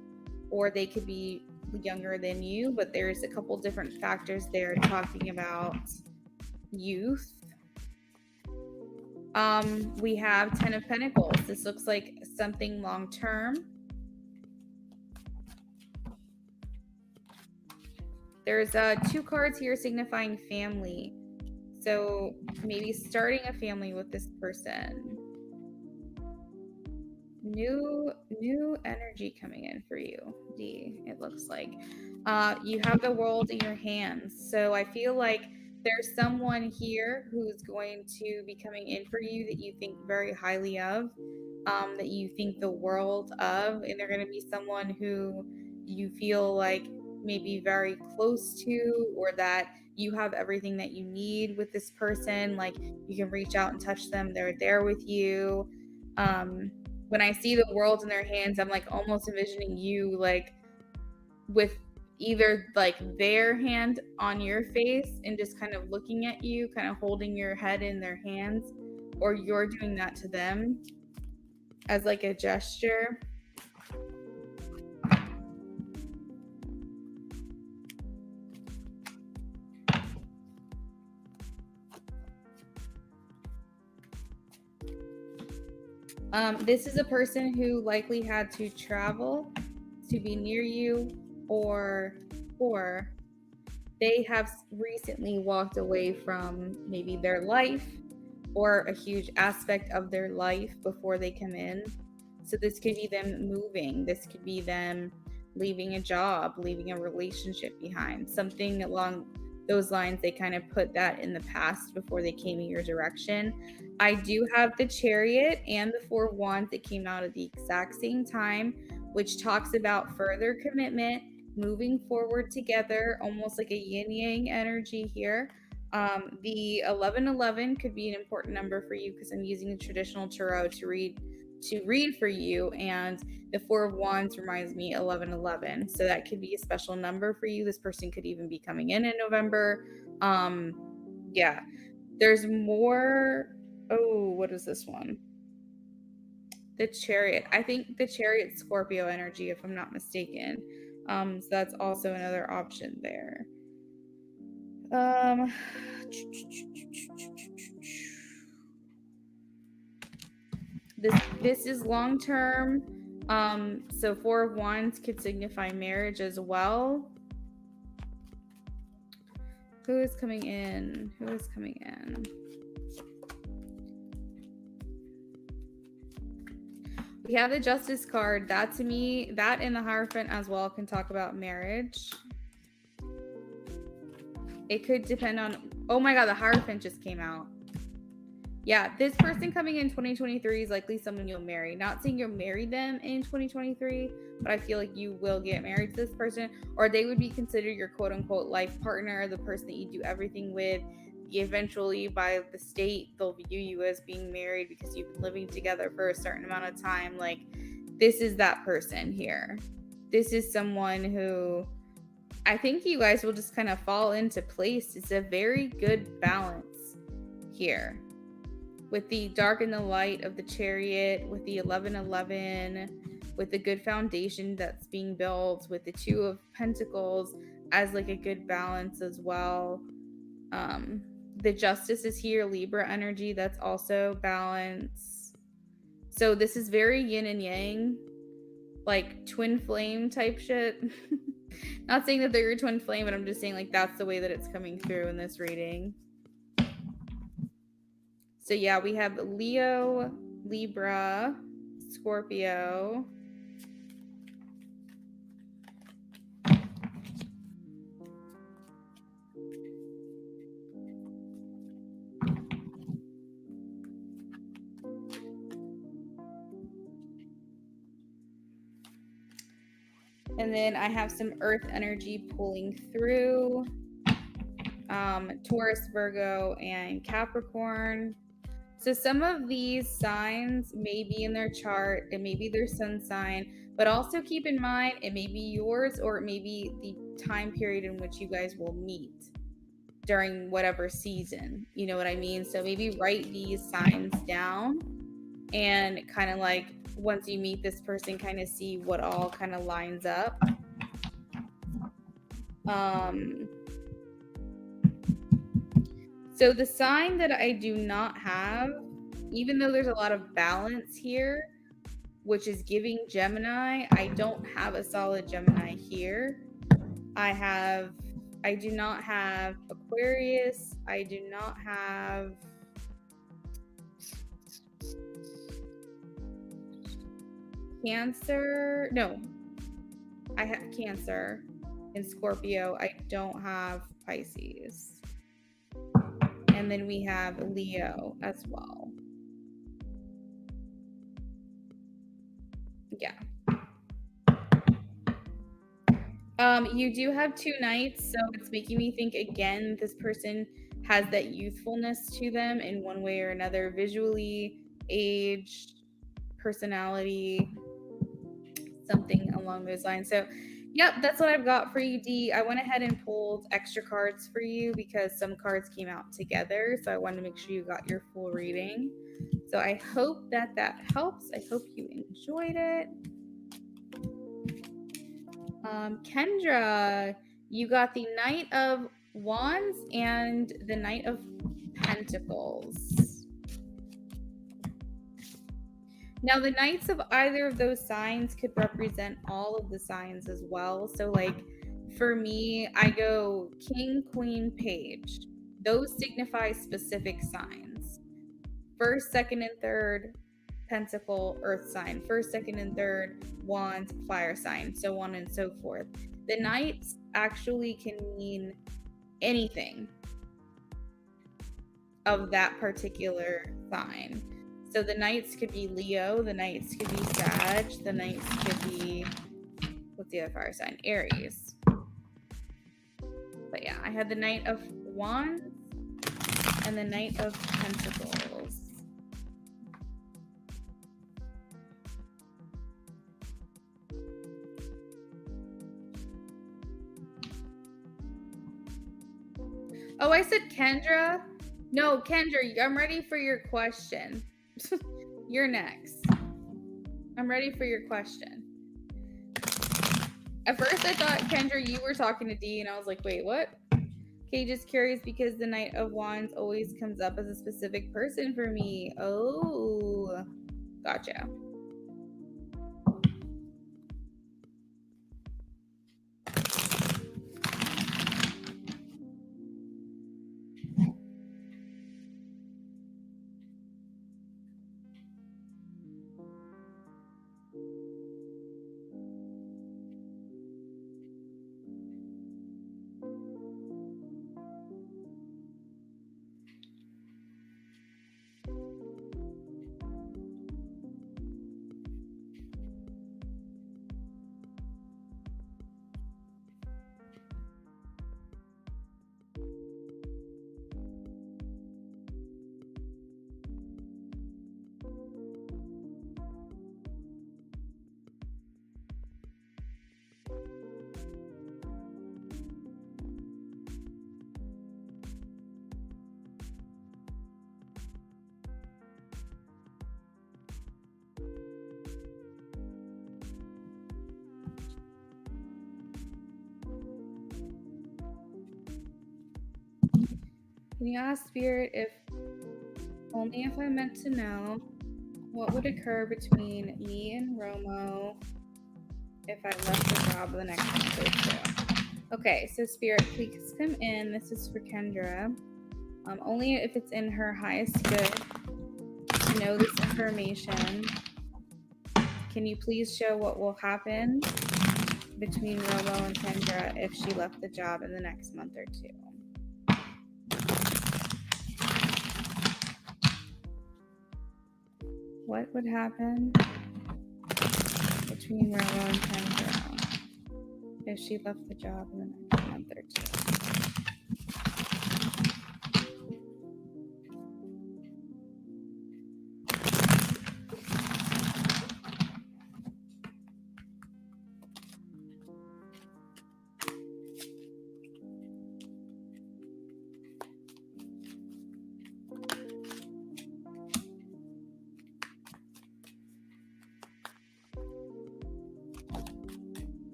or they could be younger than you, but there's a couple different factors there talking about youth. We have 10 of Pentacles. This looks like something long-term. There's 2 cards here signifying family. So maybe starting a family with this person. New energy coming in for you, D, it looks like. You have the world in your hands. So I feel like there's someone here who's going to be coming in for you that you think very highly of, that you think the world of, and they're going to be someone who you feel like maybe very close to, or that you have everything that you need with this person. Like you can reach out and touch them, they're there with you. When I see the world in their hands, I'm like almost envisioning you like with either like their hand on your face and just kind of looking at you, kind of holding your head in their hands, or you're doing that to them as like a gesture. This is a person who likely had to travel to be near you, or they have recently walked away from maybe their life or a huge aspect of their life before they come in. So this could be them moving. This could be them leaving a job, leaving a relationship behind, something along those lines. They kind of put that in the past before they came in your direction. I do have the Chariot and the Four of Wands that came out at the exact same time, which talks about further commitment, moving forward together, almost like a yin-yang energy here. The 1111 could be an important number for you because I'm using the traditional tarot to read for you, and the Four of Wands reminds me 1111, so that could be a special number for you. This person could even be coming in November. Yeah, there's more. Oh, what is this one? The Chariot. I think the Chariot Scorpio energy, if I'm not mistaken. So that's also another option there. This is long term. So Four of Wands could signify marriage as well. Who is coming in? Who is coming in? We have the Justice card. That to me, that and the Hierophant as well can talk about marriage. It could depend on, oh my God, the Hierophant just came out. Yeah, this person coming in 2023 is likely someone you'll marry. Not saying you'll marry them in 2023, but I feel like you will get married to this person, or they would be considered your quote unquote life partner, the person that you do everything with. Eventually, by the state, they'll view you as being married because you've been living together for a certain amount of time. Like, this is that person here. This is someone who I think you guys will just kind of fall into place. It's a very good balance here. With the dark and the light of the Chariot, with the 11-11, with the good foundation that's being built, with the Two of Pentacles as like a good balance as well. The Justice is here, Libra energy, that's also balance. So this is very yin and yang, like twin flame type shit. Not saying that they're your twin flame, but I'm just saying like that's the way that it's coming through in this reading. So yeah, we have Leo, Libra, Scorpio. And then I have some earth energy pulling through. Taurus, Virgo, and Capricorn. So some of these signs may be in their chart, it may be their sun sign, but also keep in mind it may be yours or it may be the time period in which you guys will meet during whatever season. You know what I mean? So maybe write these signs down and kind of like once you meet this person, kind of see what all kind of lines up. So the sign that I do not have, even though there's a lot of balance here, which is giving Gemini, I don't have a solid Gemini here. I do not have Aquarius. I do not have Cancer. No, I have Cancer and Scorpio. I don't have Pisces. And then we have Leo as well. Yeah. You do have 2 Knights, so it's making me think again, this person has that youthfulness to them in one way or another, visually, age, personality, something along those lines. So yep, that's what I've got for you, Dee. I went ahead and pulled extra cards for you because some cards came out together, so I wanted to make sure you got your full reading. So I hope that helps. I hope you enjoyed it. Kendra, you got the Knight of Wands and the Knight of Pentacles. Now, the Knights of either of those signs could represent all of the signs as well. So, like, for me, I go King, Queen, Page. Those signify specific signs. First, second, and third, Pentacle, Earth sign. First, second, and third, Wands, fire sign, so on and so forth. The Knights actually can mean anything of that particular sign. So the Knights could be Leo, the Knights could be Sag, the Knights could be, what's the other fire sign? Aries. But yeah, I had the Knight of Wands and the Knight of Pentacles. Oh, I said Kendra? No, Kendra, I'm ready for your question. You're next. I'm ready for your question. At first I thought, Kendra, you were talking to Dee, and I was like, wait, what? Okay, just curious because the Knight of Wands always comes up as a specific person for me. Oh. Gotcha. Can you ask Spirit if only if I'm meant to know what would occur between me and Romo if I left the job the next month or two? Okay, so Spirit, please come in. This is for Kendra. Only if it's in her highest good to know this information. Can you please show what will happen between Romo and Kendra if she left the job in the next month or two? What would happen between Romo and Kendra if she left the job in the next month or two?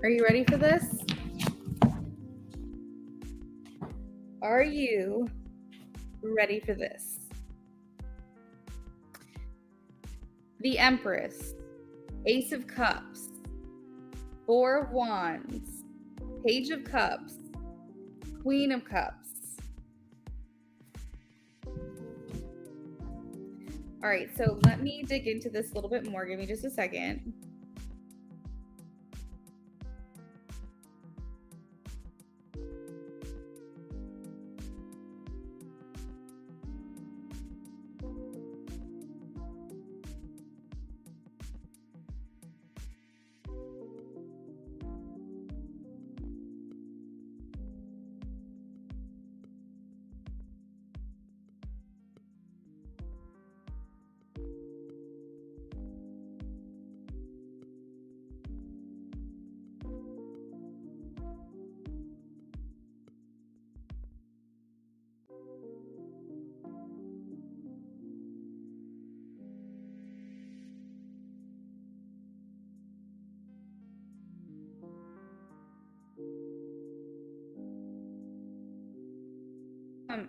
Are you ready for this? Are you ready for this? The Empress, Ace of Cups, Four of Wands, Page of Cups, Queen of Cups. All right, so let me dig into this a little bit more. Give me just a second.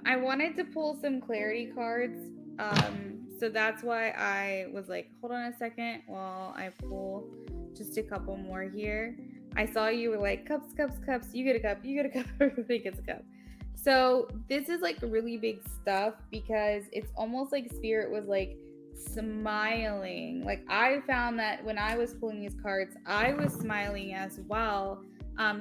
I wanted to pull some clarity cards, so that's why I was like, hold on a second while I pull just a couple more here. I saw you were like, cups, cups, cups, you get a cup, you get a cup, everybody gets a cup. So this is like really big stuff because it's almost like Spirit was like smiling. Like I found that when I was pulling these cards, I was smiling as well.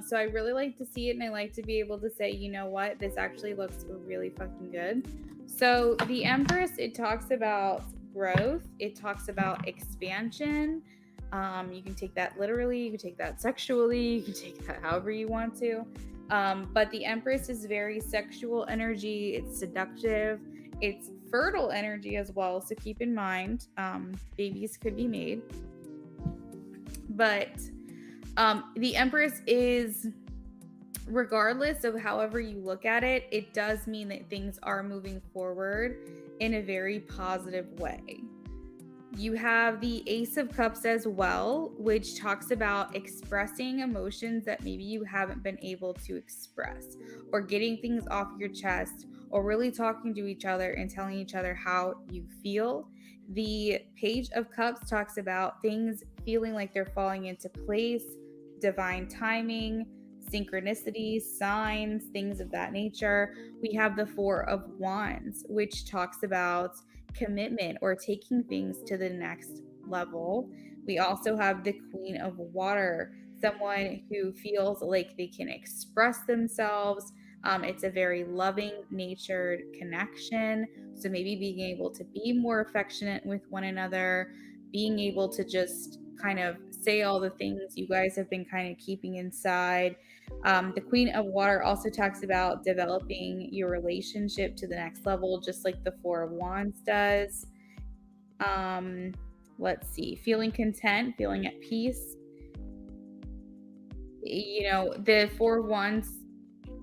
So I really like to see it, and I like to be able to say, you know what, this actually looks really fucking good. So the Empress, it talks about growth. It talks about expansion. You can take that literally. You can take that sexually. You can take that however you want to. But the Empress is very sexual energy. It's seductive. It's fertile energy as well. So keep in mind, babies could be made. But the Empress is regardless of however you look at it, it does mean that things are moving forward in a very positive way. You have the Ace of Cups as well, which talks about expressing emotions that maybe you haven't been able to express, or getting things off your chest, or really talking to each other and telling each other how you feel. The Page of Cups talks about things feeling like they're falling into place, divine timing, synchronicities, signs, things of that nature. We have the Four of Wands, which talks about commitment or taking things to the next level. We also have the Queen of Water, someone who feels like they can express themselves. It's a very loving natured connection. So maybe being able to be more affectionate with one another, being able to just kind of say all the things you guys have been kind of keeping inside. The Queen of Water also talks about developing your relationship to the next level, just like the Four of Wands does. Um, let's see, feeling content, feeling at peace. The Four of Wands,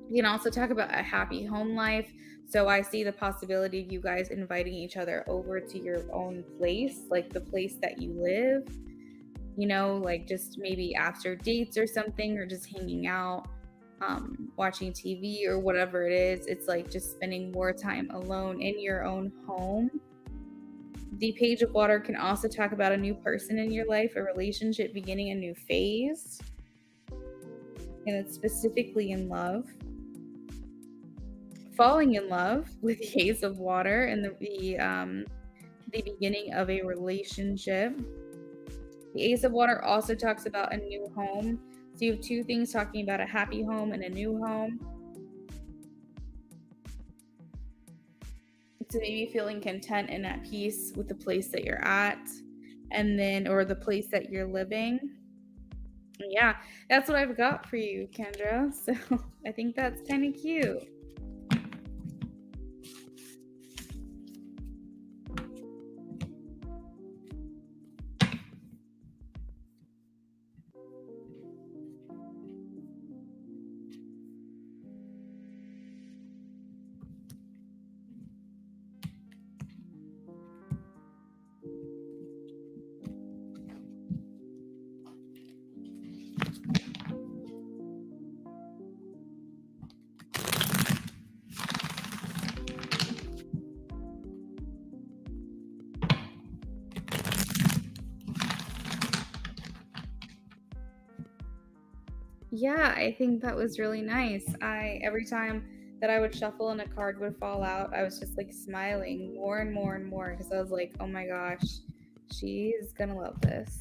you can also talk about a happy home life. So I see the possibility of you guys inviting each other over to your own place, like the place that you live, like just maybe after dates or something, or just hanging out, watching TV or whatever it is. It's like just spending more time alone in your own home. The Page of Water can also talk about a new person in your life, a relationship beginning a new phase, and it's specifically in love. Falling in love with the Ace of Water and the beginning of a relationship. The Ace of Water also talks about a new home. So you have two things talking about a happy home and a new home. So maybe feeling content and at peace with the place that you're at, or the place that you're living. Yeah, that's what I've got for you, Kendra. So I think that's kind of cute. Yeah, I think that was really nice. Every time that I would shuffle and a card would fall out, I was just like smiling more and more and more because I was like, oh my gosh, she's gonna love this.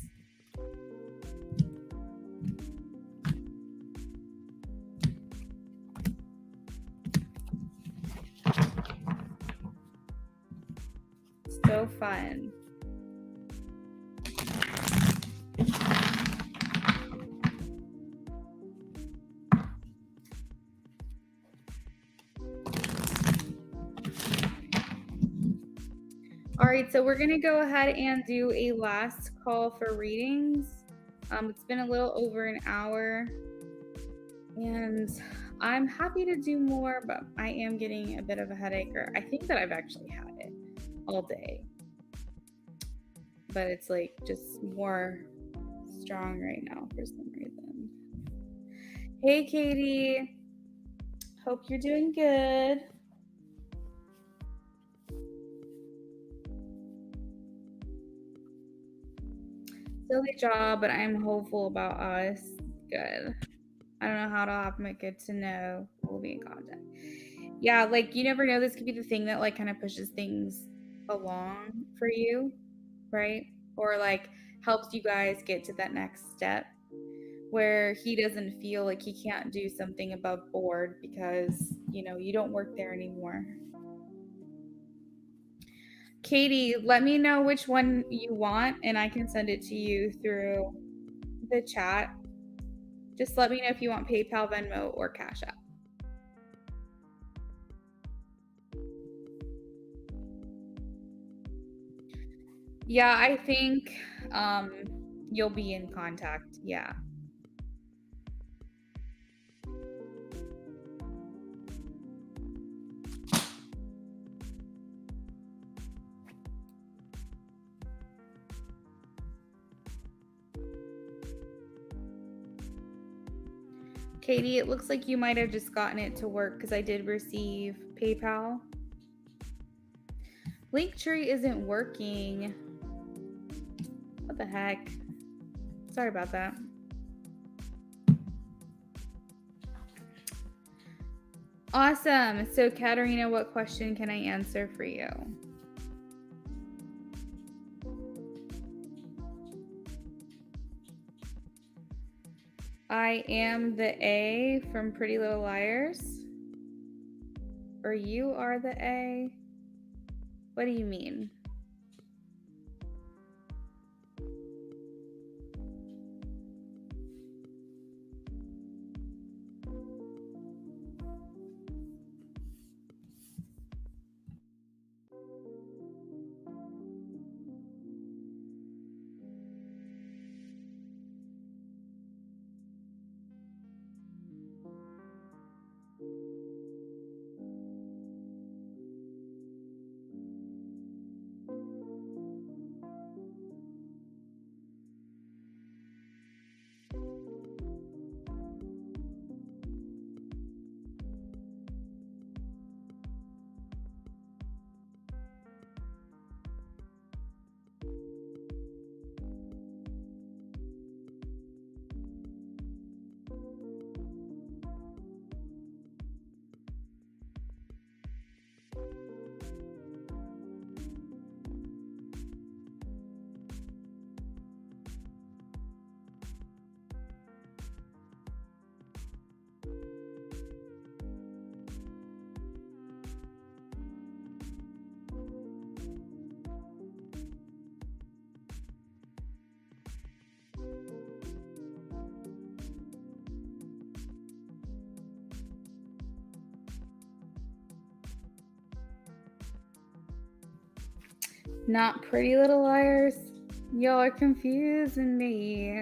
So fun. All right, so we're gonna go ahead and do a last call for readings. It's been a little over an hour, and I'm happy to do more, but I am getting a bit of a headache, or I think that I've actually had it all day, but it's like just more strong right now for some reason. Hey, Katie. Hope you're doing good. Silly job, but I'm hopeful about us. Good. I don't know how to happen, but good to know. We'll be in contact. Yeah, like you never know. This could be the thing that like kind of pushes things along for you, right? Or like helps you guys get to that next step where he doesn't feel like he can't do something above board because, you don't work there anymore. Katie, let me know which one you want and I can send it to you through the chat. Just let me know if you want PayPal, Venmo, or Cash App. Yeah, I think you'll be in contact. Yeah. Katie, it looks like you might have just gotten it to work because I did receive PayPal. Linktree isn't working. What the heck? Sorry about that. Awesome. So, Katerina, what question can I answer for you? I am the A from Pretty Little Liars. Or you are the A? What do you mean? Not Pretty Little Liars? Y'all are confusing me.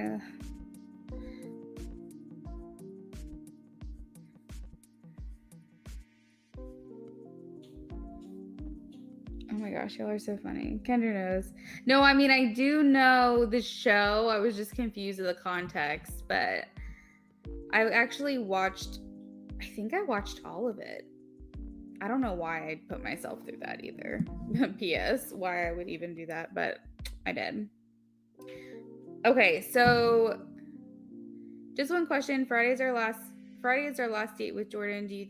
Oh my gosh, y'all are so funny. Kendra knows. No, I mean, I do know the show. I was just confused with the context, but I actually watched, I think I watched all of it. I don't know why I'd put myself through that either. P.S. Why I would even do that, but I did. Okay, so just one question. Friday is our last date with Jordan. Do you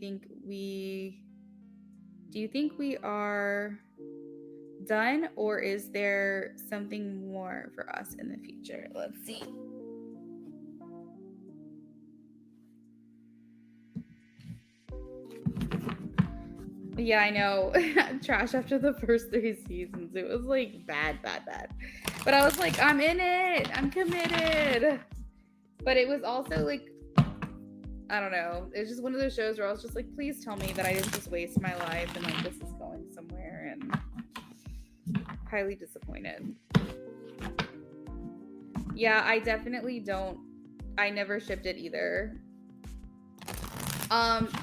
think we are done, or is there something more for us in the future? Let's see. Yeah, I know. Trash after the first 3 seasons. It was like bad. But I was like, I'm in it. I'm committed. But it was also like, I don't know. It's just one of those shows where I was just like, please tell me that I didn't just waste my life and like this is going somewhere, and highly disappointed. Yeah, I definitely don't. I never shipped it either.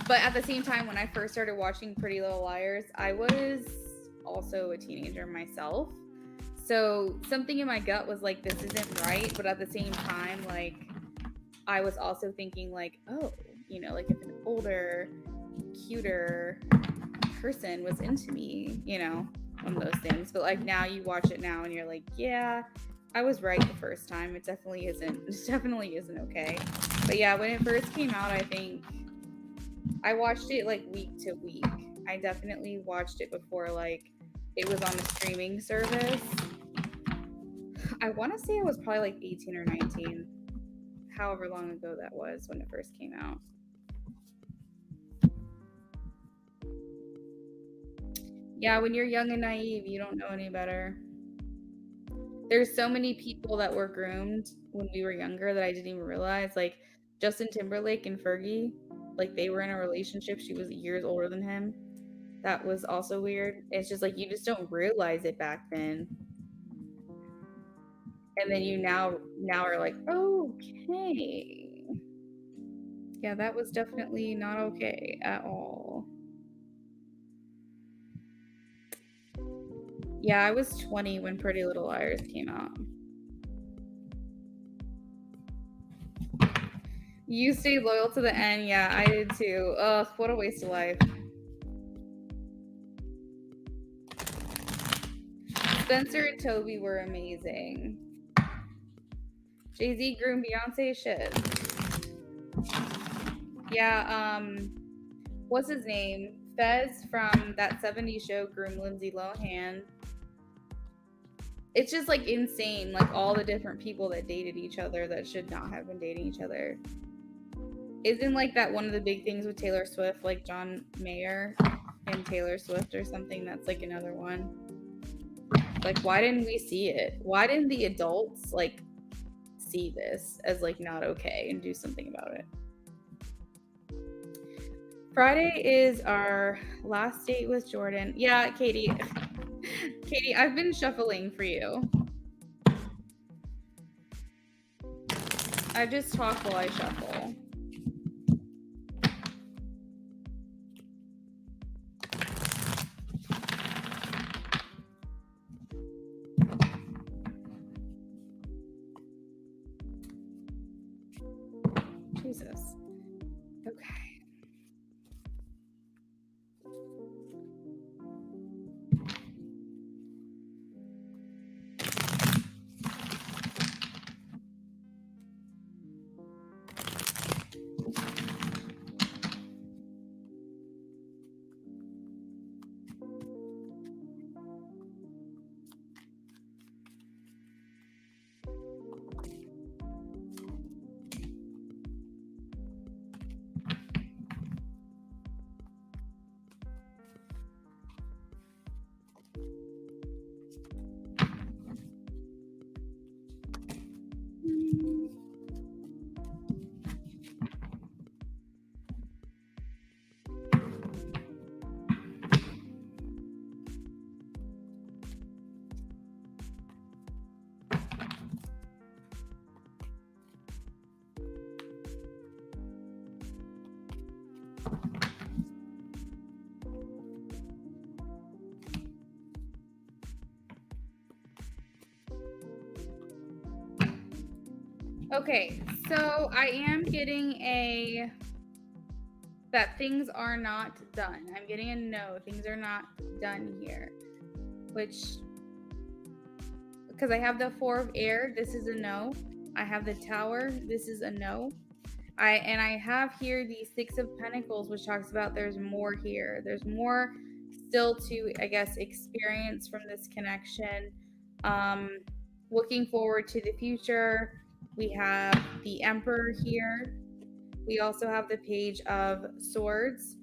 But at the same time, when I first started watching Pretty Little Liars, I was also a teenager myself. So something in my gut was like, this isn't right. But at the same time, like, I was also thinking like, oh, you know, like if an older, cuter person was into me, you know, one of those things. But like now you watch it now and you're like, yeah, I was right the first time. It definitely isn't okay. But yeah, when it first came out, I think I watched it like week to week. I definitely watched it before like it was on a streaming service. I want to say I was probably like 18 or 19, however long ago that was when it first came out. Yeah, when you're young and naive, you don't know any better. There's so many people that were groomed when we were younger that I didn't even realize. Like Justin Timberlake and Fergie, like they were in a relationship. She was years older than him. That was also weird. It's just like you just don't realize it back then. And then you now are like, okay. Yeah, that was definitely not okay at all. Yeah, I was 20 when Pretty Little Liars came out. You stayed loyal to the end. Yeah, I did too. Ugh, what a waste of life. Spencer and Toby were amazing. Jay-Z groomed Beyonce, shit. Yeah, what's his name? Fez from that 70s show groomed Lindsay Lohan. It's just like insane, like all the different people that dated each other that should not have been dating each other. Isn't like that one of the big things with Taylor Swift, like John Mayer and Taylor Swift or something? That's like another one. Like, why didn't we see it? Why didn't the adults like see this as like not okay and do something about it? Friday is our last date with Jordan. Yeah, Katie. Katie, I've been shuffling for you. I just talk while I shuffle. Jesus. Okay. Okay, so I am getting that things are not done. I'm getting a no, things are not done here, which, because I have the 4 of air, this is a no. I have the Tower, this is a no. I have here the 6 of Pentacles, which talks about there's more here. There's more still to, I guess, experience from this connection. Looking forward to the future. We have the Emperor here. We also have the Page of Swords.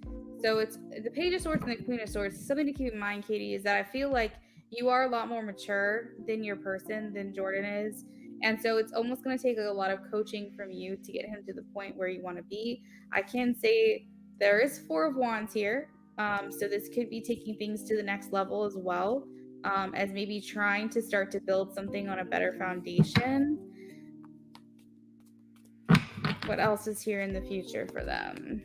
So it's the Page of Swords and the Queen of Swords. Something to keep in mind, Katie, is that I feel like you are a lot more mature than your person, than Jordan is. And so it's almost going to take a lot of coaching from you to get him to the point where you want to be. I can say there is 4 of Wands here. So this could be taking things to the next level as well, as maybe trying to start to build something on a better foundation. What else is here in the future for them?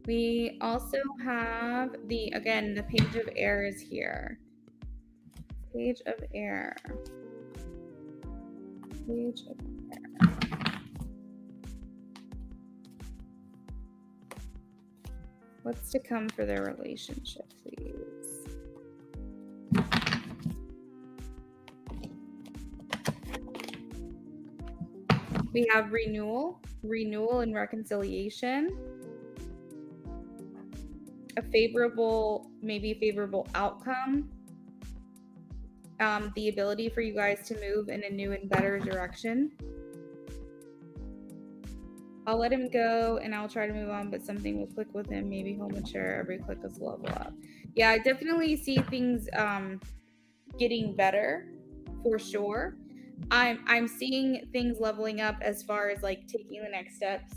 We also have the Page of Air is here. Page of Air. Page of Air. What's to come for their relationship, please? We have renewal and reconciliation. A favorable outcome. The ability for you guys to move in a new and better direction. I'll let him go and I'll try to move on, but something will click with him. Maybe he'll mature. Every click is a level up. Yeah, I definitely see things getting better for sure. I'm seeing things leveling up as far as like taking the next steps,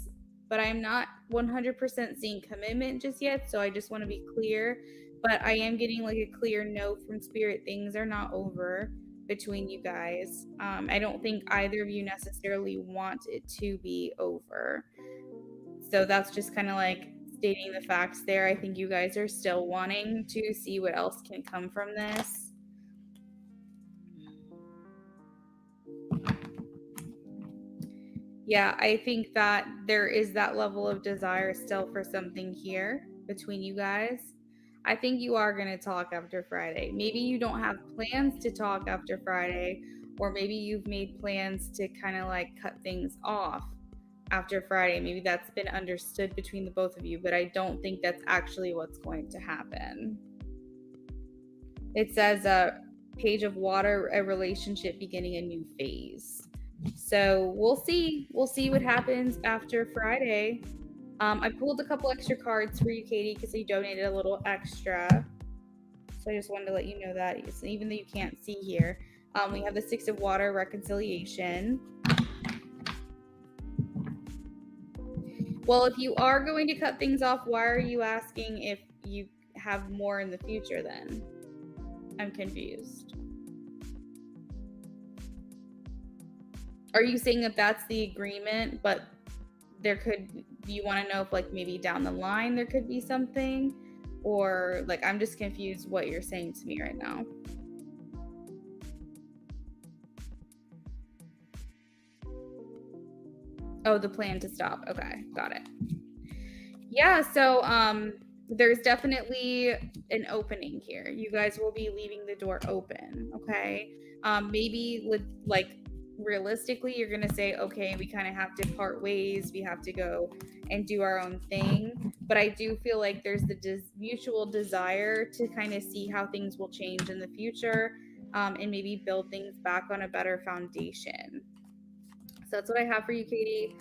but I'm not 100% seeing commitment just yet. So I just want to be clear, but I am getting like a clear no from Spirit. Things are not over between you guys. I don't think either of you necessarily want it to be over. So that's just kind of like stating the facts there. I think you guys are still wanting to see what else can come from this. Yeah, I think that there is that level of desire still for something here between you guys. I think you are going to talk after Friday. Maybe you don't have plans to talk after Friday, or maybe you've made plans to kind of like cut things off after Friday. Maybe that's been understood between the both of you, but I don't think that's actually what's going to happen. It says a page of water, a relationship beginning a new phase. So we'll see. We'll see what happens after Friday. I pulled a couple extra cards for you, Katie, because you donated a little extra. So I just wanted to let you know that, even though you can't see here. We have the Six of Water, reconciliation. Well, if you are going to cut things off, why are you asking if you have more in the future then? I'm confused. Are you saying that that's the agreement, but there could, you want to know if like maybe down the line there could be something? Or like, I'm just confused what you're saying to me right now. Oh, the plan to stop. Okay, got it. Yeah, so there's definitely an opening here. You guys will be leaving the door open, okay? Maybe with like realistically, you're gonna say, okay, we kind of have to part ways. We have to go and do our own thing. But I do feel like there's the mutual desire to kind of see how things will change in the future, and maybe build things back on a better foundation. So that's what I have for you, Katie.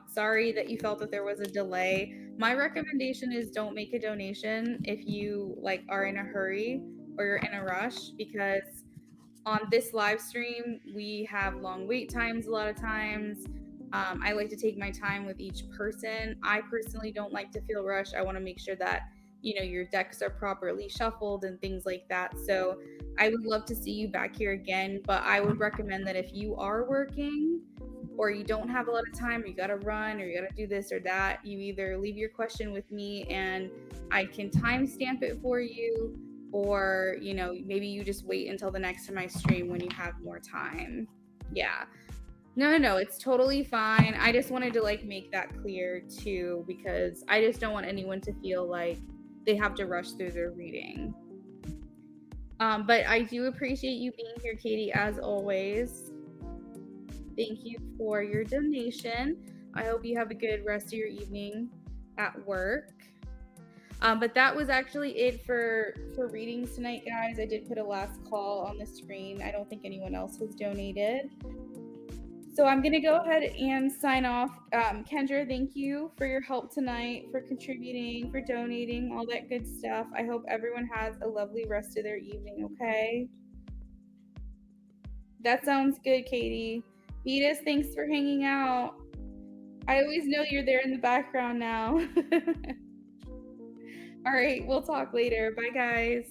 Sorry that you felt that there was a delay. My recommendation is don't make a donation if you like are in a hurry or you're in a rush, because on this live stream we have long wait times a lot of times. I like to take my time with each person. I personally don't like to feel rushed. I want to make sure that your decks are properly shuffled and things like that. So I would love to see you back here again, but I would recommend that if you are working or you don't have a lot of time, or you got to run, or you got to do this or that, you either leave your question with me and I can timestamp it for you, or maybe you just wait until the next time I stream when you have more time. Yeah. No, it's totally fine. I just wanted to like make that clear too, because I just don't want anyone to feel like they have to rush through their reading. But I do appreciate you being here, Katie, as always. Thank you for your donation. I hope you have a good rest of your evening at work. But that was actually it for readings tonight, guys. I did put a last call on the screen. I don't think anyone else has donated. So I'm going to go ahead and sign off. Kendra, thank you for your help tonight, for contributing, for donating, all that good stuff. I hope everyone has a lovely rest of their evening, okay? That sounds good, Katie. Beatus, thanks for hanging out. I always know you're there in the background now. All right, we'll talk later. Bye, guys.